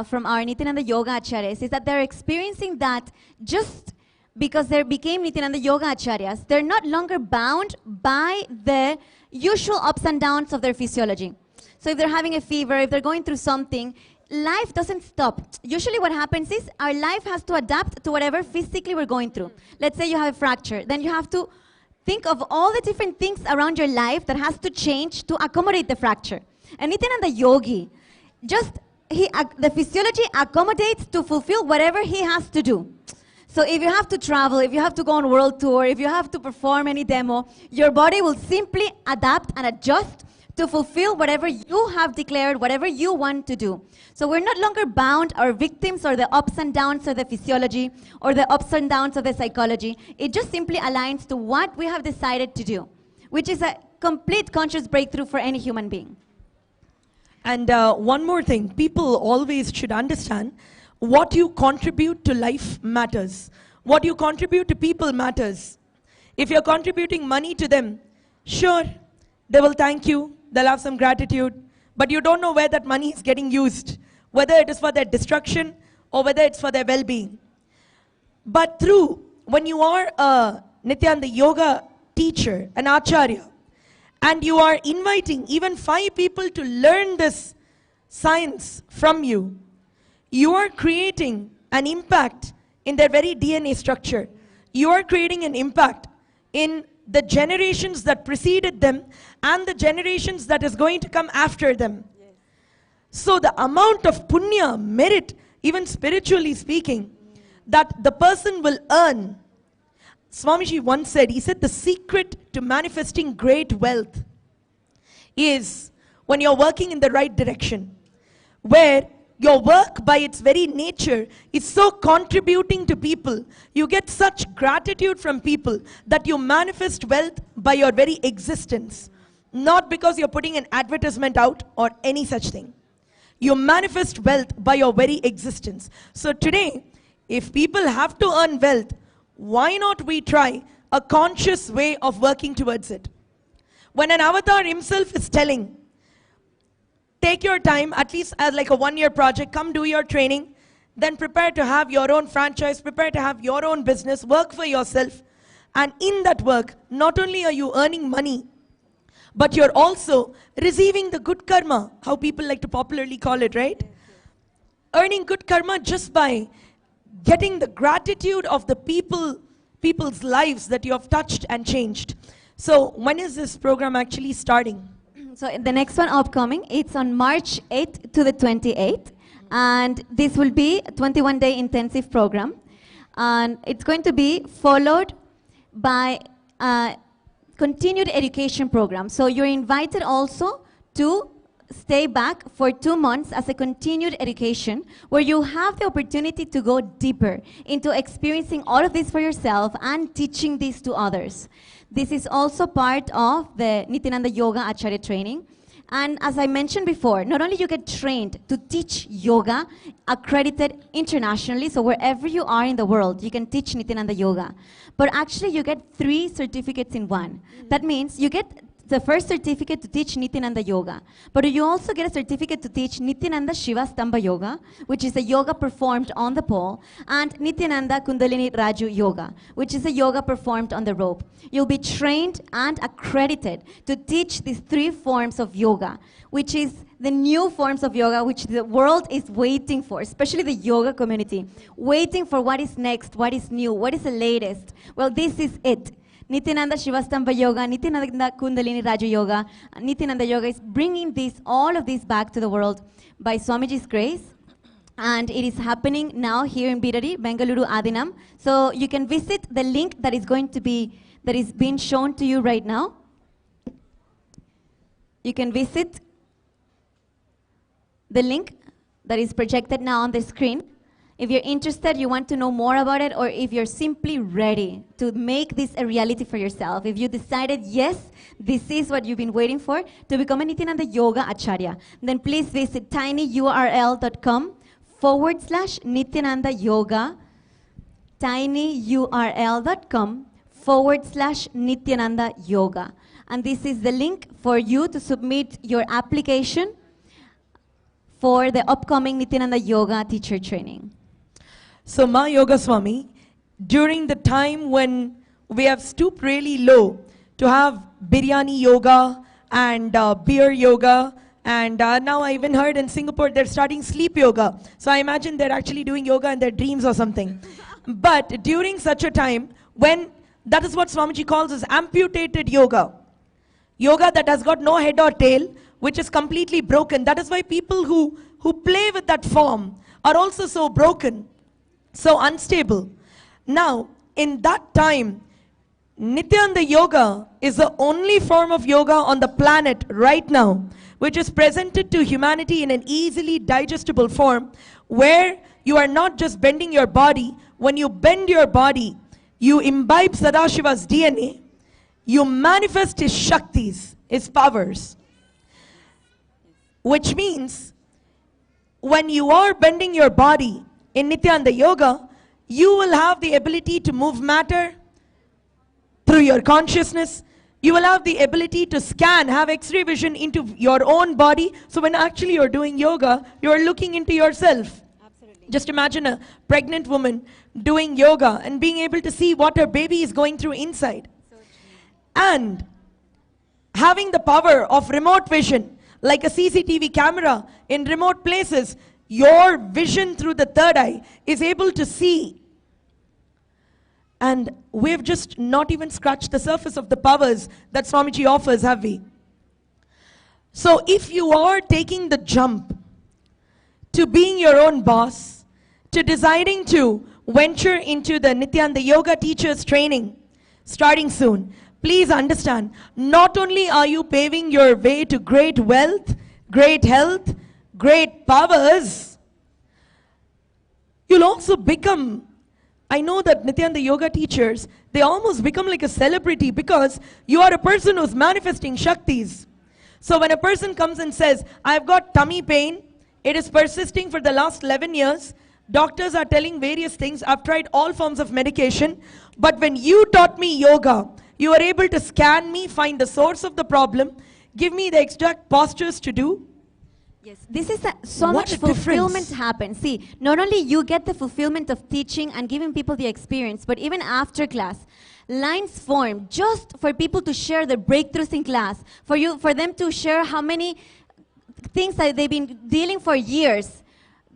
from our Nityananda Yoga Acharyas, is that they're experiencing that just because they became Nityananda Yoga Acharyas, they're not longer bound by the usual ups and downs of their physiology. So if they're having a fever, if they're going through something, life doesn't stop. Usually what happens is our life has to adapt to whatever physically we're going through. Let's say you have a fracture, then you have to think of all the different things around your life that has to change to accommodate the fracture. And Nityananda Yogi, just the physiology accommodates to fulfill whatever he has to do. So if you have to travel, if you have to go on world tour, if you have to perform any demo, your body will simply adapt and adjust to fulfill whatever you have declared, whatever you want to do. So we're no longer bound or victims or the ups and downs of the physiology or the ups and downs of the psychology. It just simply aligns to what we have decided to do, which is a complete conscious breakthrough for any human being. And one more thing, people always should understand what you contribute to life matters. What you contribute to people matters. If you're contributing money to them, sure, they will thank you, they'll have some gratitude, but you don't know where that money is getting used, whether it is for their destruction or whether it's for their well-being. But when you are a Nityananda Yoga teacher, an acharya, and you are inviting even 5 people to learn this science from you, you are creating an impact in their very DNA structure. You are creating an impact in the generations that preceded them and the generations that is going to come after them. Yes. So the amount of punya, merit, even spiritually speaking, that the person will earn. Swamiji once said, he said, the secret to manifesting great wealth is when you're working in the right direction, where your work by its very nature is so contributing to people. You get such gratitude from people that you manifest wealth by your very existence. Not because you're putting an advertisement out or any such thing. You manifest wealth by your very existence. So today, if people have to earn wealth, why not we try a conscious way of working towards it? When an avatar himself is telling, take your time, at least as like a 1-year project, come do your training, then prepare to have your own franchise, prepare to have your own business, work for yourself. And in that work, not only are you earning money, but you're also receiving the good karma, how people like to popularly call it, right? Earning good karma just by getting the gratitude of the people's lives that you have touched and changed. So when is this program actually starting? So the next one upcoming, it's on March 8th to the 28th. And this will be a 21-day intensive program. And it's going to be followed by a continued education program. So you're invited also to stay back for 2 months as a continued education where you have the opportunity to go deeper into experiencing all of this for yourself and teaching this to others. This is also part of the Nityananda Yoga Acharya training. And as I mentioned before, not only you get trained to teach yoga, accredited internationally, so wherever you are in the world, you can teach Nityananda Yoga. But actually you get 3 certificates in one. That means you get the first certificate to teach Nityananda Yoga. But you also get a certificate to teach Nityananda Shiva Stambha Yoga, which is a yoga performed on the pole, and Nityananda Kundalini Raju Yoga, which is a yoga performed on the rope. You'll be trained and accredited to teach these 3 forms of yoga, which is the new forms of yoga which the world is waiting for, especially the yoga community, waiting for what is next, what is new, what is the latest. Well, this is it. Nityananda Shivastambha Yoga, Nityananda Kundalini Raju Yoga, Nityananda Yoga is bringing all of this back to the world by Swamiji's grace. And it is happening now here in Bidari, Bengaluru Adinam. So you can visit the link that is being shown to you right now. You can visit the link that is projected now on the screen. If you're interested, you want to know more about it, or if you're simply ready to make this a reality for yourself, if you decided, yes, this is what you've been waiting for, to become a Nityananda Yoga Acharya, then please visit tinyurl.com/Nityananda Yoga, tinyurl.com/Nityananda Yoga. And this is the link for you to submit your application for the upcoming Nityananda Yoga teacher training. So Ma Yoga Swami, during the time when we have stooped really low to have biryani yoga and beer yoga, and now I even heard in Singapore they're starting sleep yoga. So I imagine they're actually doing yoga in their dreams or something. But during such a time when that is what Swamiji calls as amputated yoga, yoga that has got no head or tail, which is completely broken. That is why people who play with that form are also so broken, so unstable. Now, in that time, Nityananda Yoga is the only form of yoga on the planet right now which is presented to humanity in an easily digestible form, where you are not just bending your body. When you bend your body, you imbibe Sadashiva's DNA, you manifest his Shaktis, his powers. Which means, when you are bending your body in Nityananda Yoga, you will have the ability to move matter through your consciousness. You will have the ability to scan, have X-ray vision into your own body. So when actually you're doing yoga, you're looking into yourself. Absolutely. Just imagine a pregnant woman doing yoga and being able to see what her baby is going through inside. And having the power of remote vision, like a CCTV camera in remote places, your vision through the third eye is able to see. And we've just not even scratched the surface of the powers that Swamiji offers, have we? So if you are taking the jump to being your own boss, to deciding to venture into the Nityananda Yoga teachers training starting soon, please understand, not only are you paving your way to great wealth, great health, great powers, you'll also become, I know that Nityananda Yoga teachers, they almost become like a celebrity because you are a person who's manifesting Shaktis. So when a person comes and says, I've got tummy pain, it is persisting for the last 11 years, doctors are telling various things, I've tried all forms of medication, but when you taught me yoga, you were able to scan me, find the source of the problem, give me the exact postures to do. Yes, this is so What much a difference. fulfillment happens. See, not only you get the fulfillment of teaching and giving people the experience, but even after class, lines form just for people to share their breakthroughs in class, for them to share how many things that they've been dealing for years,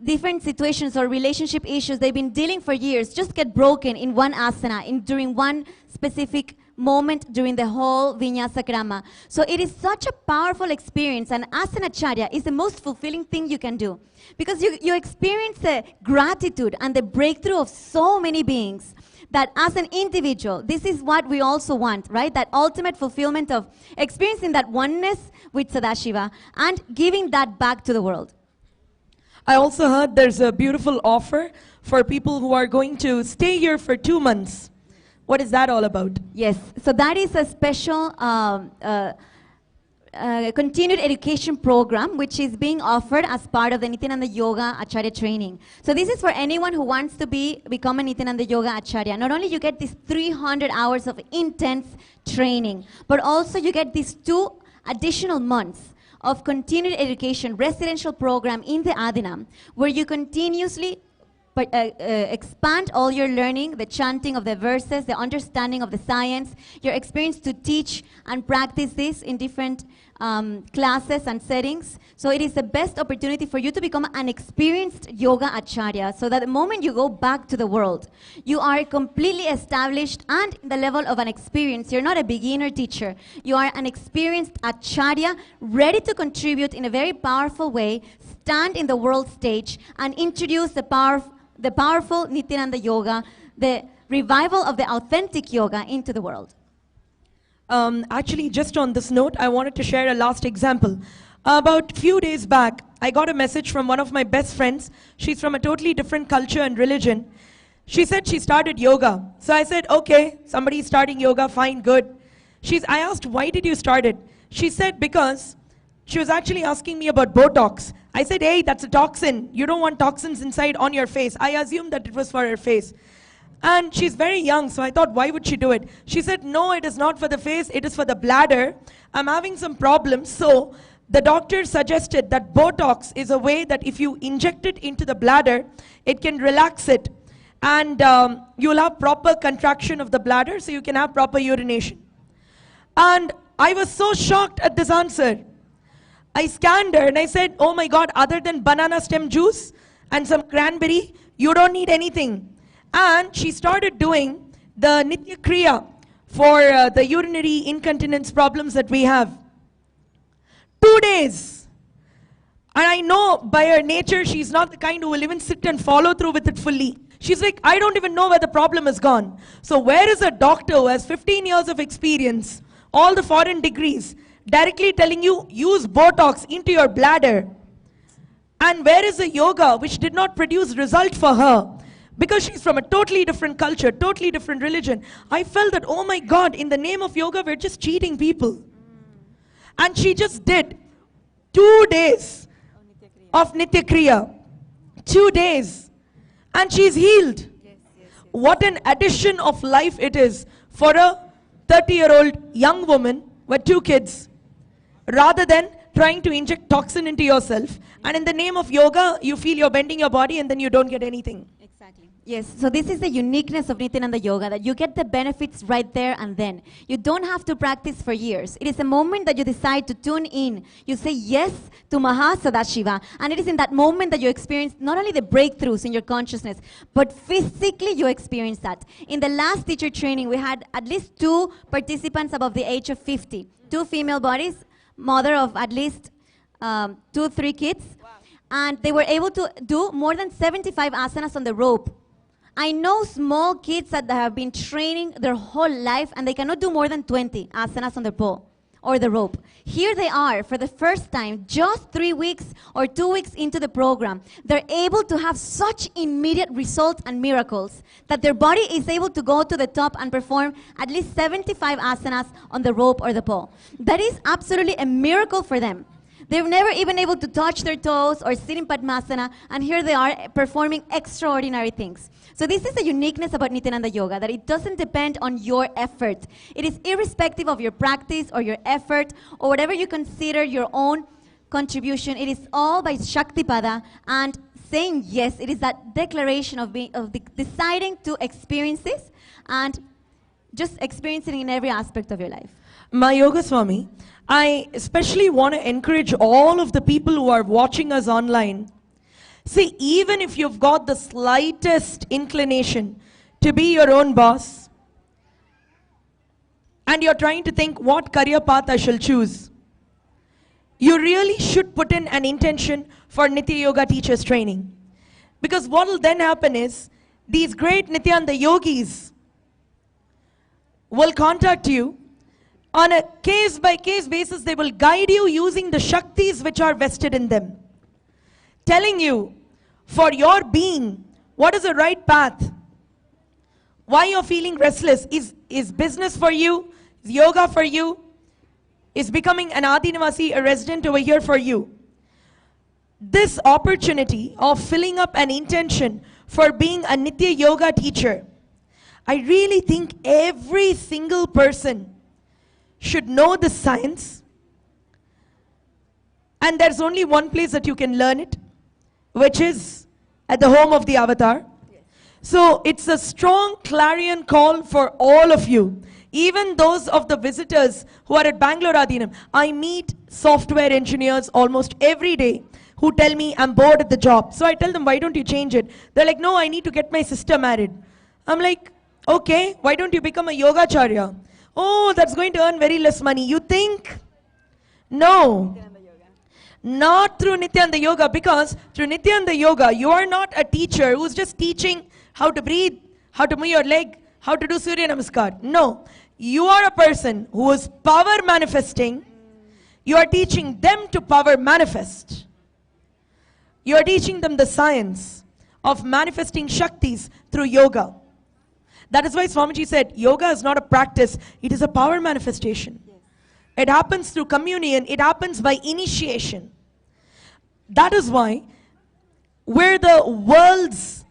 different situations or relationship issues they've been dealing for years, just get broken in one asana, during one specific moment during the whole Vinyasa Krama. So it is such a powerful experience, and Asanacharya is the most fulfilling thing you can do, because you experience the gratitude and the breakthrough of so many beings, that as an individual, this is what we also want, right? That ultimate fulfillment of experiencing that oneness with Sadashiva and giving that back to the world. I also heard there's a beautiful offer for people who are going to stay here for 2 months. What is that all about? Yes, so that is a special continued education program which is being offered as part of the Nityananda Yoga Acharya training. So this is for anyone who wants to become a Nityananda Yoga Acharya. Not only you get these 300 hours of intense training, but also you get these 2 additional months of continued education residential program in the Adinam, where you continuously expand all your learning, the chanting of the verses, the understanding of the science, your experience to teach and practice this in different classes and settings. So it is the best opportunity for you to become an experienced yoga acharya, so that the moment you go back to the world, you are completely established and in the level of an experience. You're not a beginner teacher. You are an experienced acharya, ready to contribute in a very powerful way, stand in the world stage and introduce the powerful Nityananda Yoga, the revival of the authentic yoga into the world. Actually, just on this note, I wanted to share a last example. About a few days back, I got a message from one of my best friends. She's from a totally different culture and religion. She said she started yoga. So I said, okay, somebody's starting yoga, fine, good. I asked, why did you start it? She said, because she was actually asking me about Botox. I said, hey, that's a toxin. You don't want toxins inside on your face. I assumed that it was for her face. And she's very young, so I thought, why would she do it? She said, no, it is not for the face, it is for the bladder. I'm having some problems, so the doctor suggested that Botox is a way that if you inject it into the bladder, it can relax it. And you'll have proper contraction of the bladder, so you can have proper urination. And I was so shocked at this answer. I scanned her and I said, oh my God, other than banana stem juice and some cranberry, you don't need anything. And she started doing the Nitya Kriya for the urinary incontinence problems that we have. 2 days. And I know by her nature, she's not the kind who will even sit and follow through with it fully. She's like, I don't even know where the problem is gone. So where is a doctor who has 15 years of experience, all the foreign degrees, directly telling you, use Botox into your bladder? And where is a yoga which did not produce result for her? Because she's from a totally different culture, totally different religion. I felt that, oh my God, in the name of yoga, we're just cheating people. And she just did 2 days of Nitya Kriya. 2 days. And she's healed. What an addition of life it is for a 30-year-old young woman with 2 kids, rather than trying to inject toxin into yourself. And in the name of yoga, you feel you're bending your body and then you don't get anything. Exactly. Yes, so this is the uniqueness of Nityananda Yoga, that you get the benefits right there and then. You don't have to practice for years. It is a moment that you decide to tune in. You say yes to Mahasadashiva, and it is in that moment that you experience not only the breakthroughs in your consciousness, but physically you experience that. In the last teacher training, we had at least 2 participants above the age of 50. 2 female bodies, mother of at least 2-3 kids. Wow. And they were able to do more than 75 asanas on the rope. I know small kids that have been training their whole life and they cannot do more than 20 asanas on the pole or the rope. Here they are for the first time, just 3 weeks or 2 weeks into the program. They're able to have such immediate results and miracles that their body is able to go to the top and perform at least 75 asanas on the rope or the pole. That is absolutely a miracle for them. They've never even able to touch their toes or sit in Padmasana, and here they are performing extraordinary things. So this is the uniqueness about Nityananda Yoga, that it doesn't depend on your effort. It is irrespective of your practice or your effort or whatever you consider your own contribution. It is all by Shaktipada and saying yes. It is that declaration of deciding to experience this and just experiencing it in every aspect of your life. My Yoga Swami, I especially want to encourage all of the people who are watching us online. See, even if you've got the slightest inclination to be your own boss, and you're trying to think what career path I shall choose, you really should put in an intention for Nitya Yoga teachers training. Because what will then happen is, these great Nityananda yogis will contact you. On a case-by-case basis, they will guide you using the Shaktis which are vested in them, telling you for your being what is the right path, why you're feeling restless. Is business for you? Is yoga for you? Is becoming an Adinavasi, a resident over here for you? This opportunity of filling up an intention for being a Nitya Yoga teacher, I really think every single person should know the science, and there's only one place that you can learn it, which is at the home of the avatar. Yes. So it's a strong clarion call for all of you, even those of the visitors who are at Bangalore Adinam. I meet software engineers almost every day who tell me I'm bored at the job. So I tell them, why don't you change it? They're like, no, I need to get my sister married. I'm like, okay, why don't you become a yogacharya? Oh, that's going to earn very less money. You think? No. Not through Nityananda Yoga, because through Nityananda Yoga, you are not a teacher who's just teaching how to breathe, how to move your leg, how to do Surya Namaskar. No. You are a person who is power manifesting. You are teaching them to power manifest. You are teaching them the science of manifesting Shaktis through yoga. That is why Swamiji said, yoga is not a practice, it is a power manifestation. Yes. It happens through communion, it happens by initiation. That is why we're the world's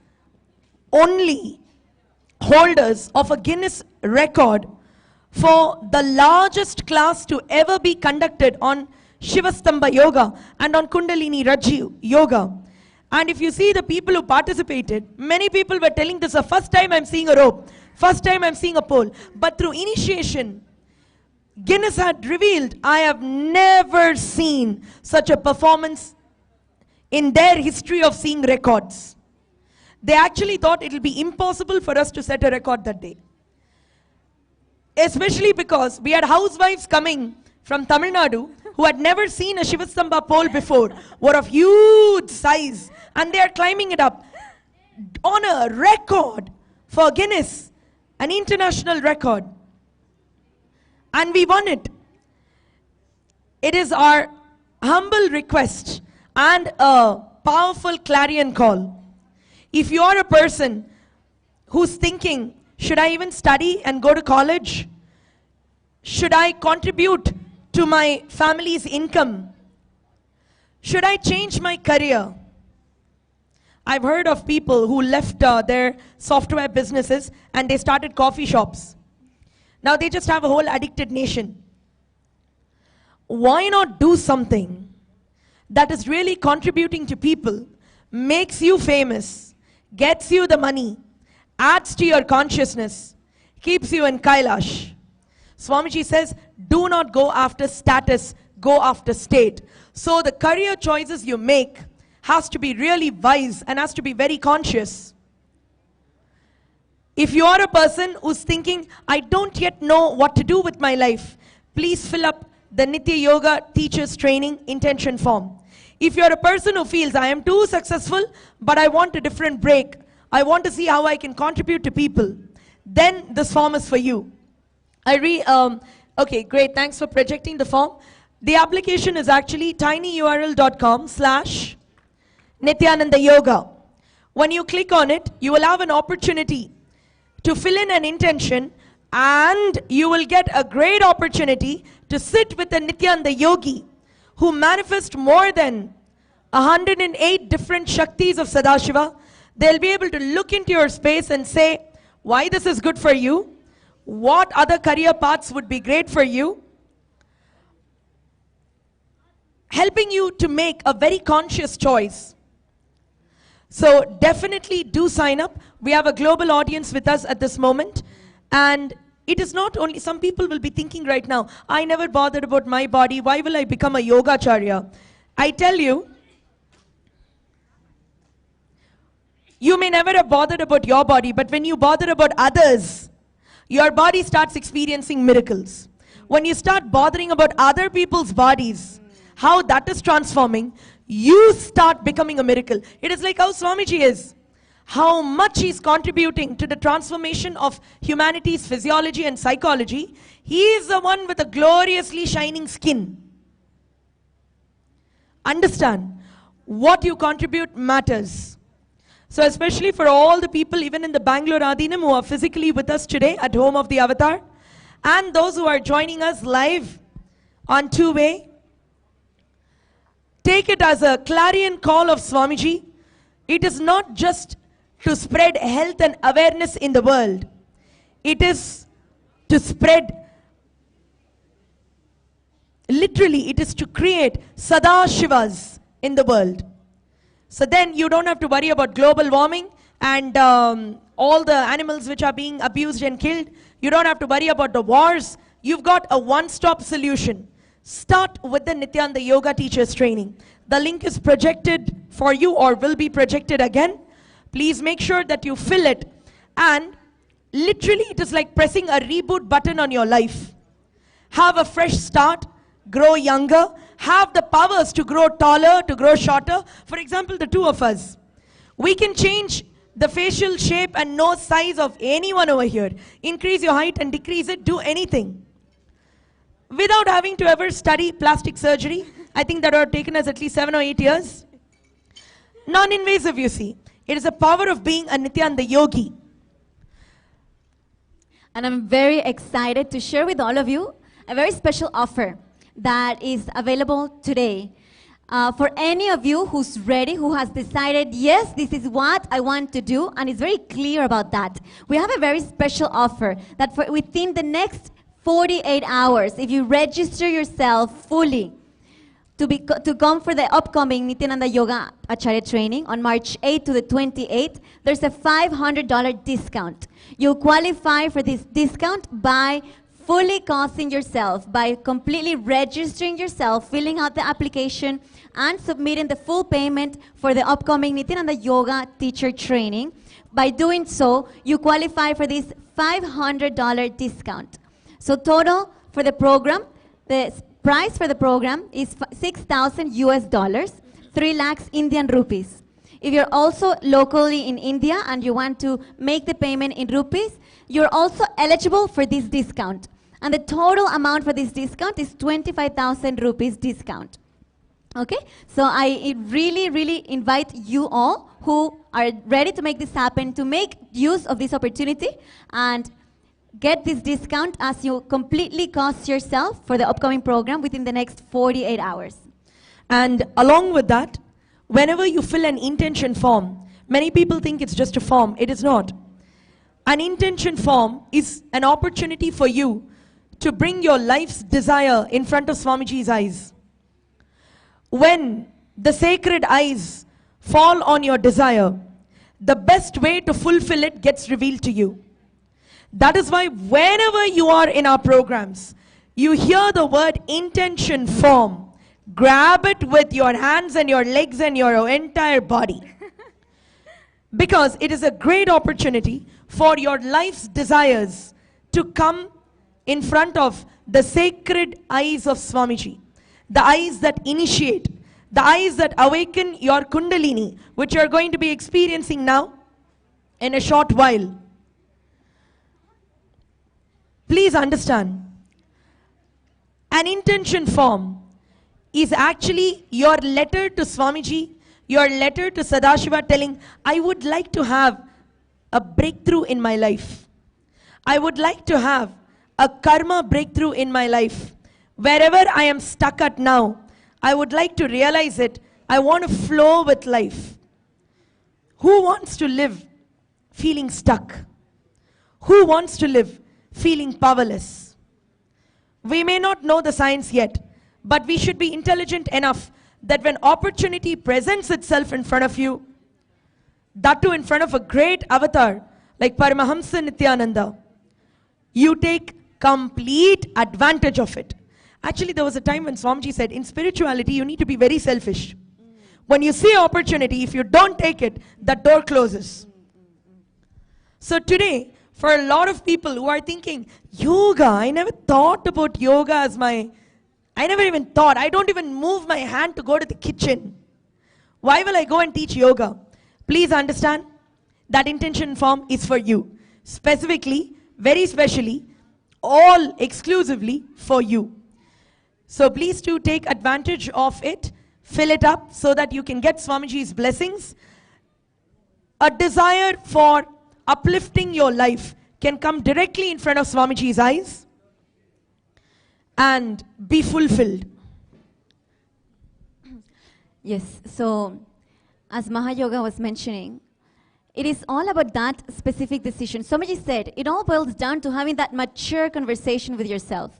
only holders of a Guinness record for the largest class to ever be conducted on Shivastamba Yoga and on Kundalini Raji Yoga. And if you see the people who participated, many people were telling this is the first time I'm seeing a rope, first time I'm seeing a pole. But through initiation, Guinness had revealed, I have never seen such a performance in their history of seeing records. They actually thought it will be impossible for us to set a record that day. Especially because we had housewives coming from Tamil Nadu who had never seen a Shivastamba pole before, were of huge size, and they are climbing it up. on a record for Guinness, an international record. And we won it. It is our humble request and a powerful clarion call. If you are a person who's thinking, should I even study and go to college? Should I contribute to my family's income? Should I change my career? I've heard of people who left their software businesses and they started coffee shops. Now they just have a whole addicted nation. Why not do something that is really contributing to people, makes you famous, gets you the money, adds to your consciousness, keeps you in Kailash? Swamiji says, do not go after status, go after state. So the career choices you make has to be really wise and has to be very conscious. If you are a person who's thinking, I don't yet know what to do with my life, please fill up the Nitya Yoga Teachers Training intention form. If you're a person who feels, I am too successful, but I want a different break, I want to see how I can contribute to people, then this form is for you. Okay, great, thanks for projecting the form. The application is actually tinyurl.com/Nityananda Yoga. When you click on it, you will have an opportunity to fill in an intention, and you will get a great opportunity to sit with a Nityananda Yogi who manifest more than 108 different Shaktis of Sadashiva. They'll be able to look into your space and say why this is good for you, what other career paths would be great for you, helping you to make a very conscious choice. So definitely do sign up. We have a global audience with us at this moment. And it is not only, some people will be thinking right now, I never bothered about my body, why will I become a yogacharya? I tell you, you may never have bothered about your body, but when you bother about others, your body starts experiencing miracles. When you start bothering about other people's bodies, how that is transforming, you start becoming a miracle. It is like how Swamiji is. How much he's contributing to the transformation of humanity's physiology and psychology. He is the one with a gloriously shining skin. Understand, what you contribute matters. So especially for all the people even in the Bangalore Adinam who are physically with us today at home of the Avatar, and those who are joining us live on two-way, take it as a clarion call of Swamiji. It is not just to spread health and awareness in the world. It is to spread, literally, it is to create Sadashivas in the world. So then you don't have to worry about global warming and all the animals which are being abused and killed. You don't have to worry about the wars. You've got a one-stop solution. Start with the Nityananda Yoga Teachers Training. The link is projected for you or will be projected again. Please make sure that you fill it, and literally it is like pressing a reboot button on your life. Have a fresh start, grow younger, have the powers to grow taller, to grow shorter. For example, the two of us, we can change the facial shape and nose size of anyone over here. Increase your height and decrease it, do anything. Without having to ever study plastic surgery. I think that would have taken us at least 7 or 8 years. Non-invasive, you see. It is the power of being a Nityananda Yogi. And I'm very excited to share with all of you a very special offer that is available today. For any of you who's ready, who has decided, yes, this is what I want to do, and is very clear about that. We have a very special offer that for within the next 48 hours, if you register yourself fully to come for the upcoming Nityananda Yoga Acharya training on March 8th to the 28th, there's a $500 discount. You'll qualify for this discount by fully costing yourself, by completely registering yourself, filling out the application, and submitting the full payment for the upcoming Nityananda Yoga Teacher Training. By doing so, you qualify for this $500 discount. So total for the program, the price for the program is $6,000 US, 3 lakhs Indian rupees. If you're also locally in India and you want to make the payment in rupees, you're also eligible for this discount. And the total amount for this discount is 25,000 rupees discount. Okay, so I really invite you all who are ready to make this happen to make use of this opportunity and get this discount as you completely cost yourself for the upcoming program within the next 48 hours. And along with that, whenever you fill an intention form, many people think it's just a form. It is not. An intention form is an opportunity for you to bring your life's desire in front of Swamiji's eyes. When the sacred eyes fall on your desire, the best way to fulfill it gets revealed to you. That is why whenever you are in our programs, you hear the word intention form, grab it with your hands and your legs and your entire body. Because it is a great opportunity for your life's desires to come in front of the sacred eyes of Swamiji. The eyes that initiate, the eyes that awaken your Kundalini, which you are going to be experiencing now in a short while. Please understand, an intention form is actually your letter to Swamiji, your letter to Sadashiva telling, I would like to have a breakthrough in my life. I would like to have a karma breakthrough in my life. Wherever I am stuck at now, I would like to realize it. I want to flow with life. Who wants to live feeling stuck? Who wants to live feeling powerless? We may not know the science yet, but we should be intelligent enough that when opportunity presents itself in front of you, that too in front of a great avatar like Paramahamsa Nityananda, you take complete advantage of it. Actually, there was a time when Swamiji said, in spirituality, you need to be very selfish. When you see opportunity, if you don't take it, that door closes. So today, for a lot of people who are thinking, yoga, I never thought about yoga as I never even thought. I don't even move my hand to go to the kitchen. Why will I go and teach yoga? Please understand, that intention form is for you. Specifically, very specially, all exclusively for you. So please do take advantage of it, fill it up so that you can get Swamiji's blessings. A desire for uplifting your life can come directly in front of Swamiji's eyes and be fulfilled. Yes, so as Mahayoga was mentioning, it is all about that specific decision. Swamiji said, it all boils down to having that mature conversation with yourself.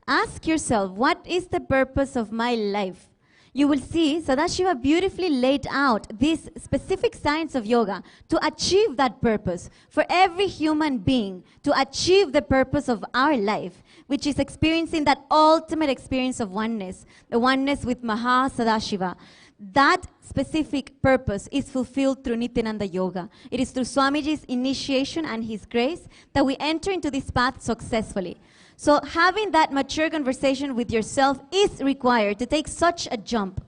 Ask yourself, what is the purpose of my life? You will see Sadashiva beautifully laid out this specific science of yoga to achieve that purpose for every human being, to achieve the purpose of our life, which is experiencing that ultimate experience of oneness, the oneness with Maha Sadashiva. That specific purpose is fulfilled through Nityananda Yoga. It is through Swamiji's initiation and his grace that we enter into this path successfully. So having that mature conversation with yourself is required to take such a jump.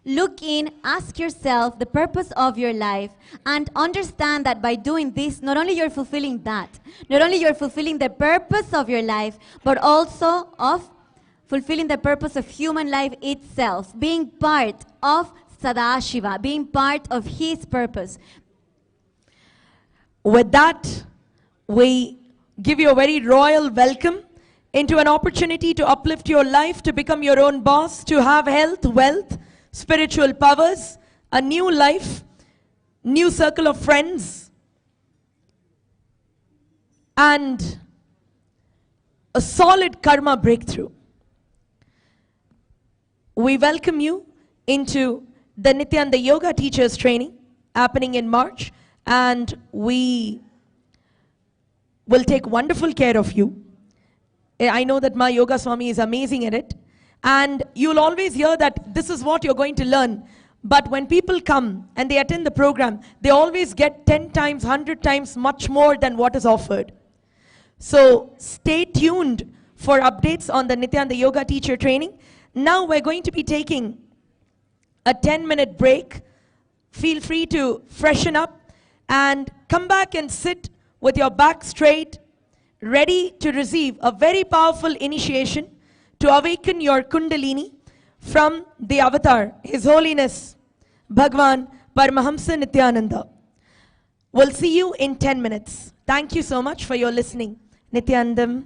Look in, ask yourself the purpose of your life, and understand that by doing this, not only you're fulfilling that, not only you're fulfilling the purpose of your life, but also of fulfilling the purpose of human life itself, being part of Sadashiva, being part of his purpose. With that, we give you a very royal welcome into an opportunity to uplift your life, to become your own boss, to have health, wealth, spiritual powers, a new life, new circle of friends, and a solid karma breakthrough. We welcome you into the Nityananda Yoga Teachers Training happening in March, and we will take wonderful care of you. I know that my Yoga Swami is amazing at it, and you'll always hear that this is what you're going to learn. But when people come and they attend the program, they always get 10 times, 100 times much more than what is offered. So stay tuned for updates on the Nityananda Yoga Teacher Training. Now we're going to be taking a 10-minute break feel free to freshen up and come back and sit with your back straight, ready to receive a very powerful initiation to awaken your Kundalini from the avatar, His Holiness Bhagwan Paramahamsa Nityananda. We'll see you in 10 minutes. Thank you so much for your listening. Nityanandam.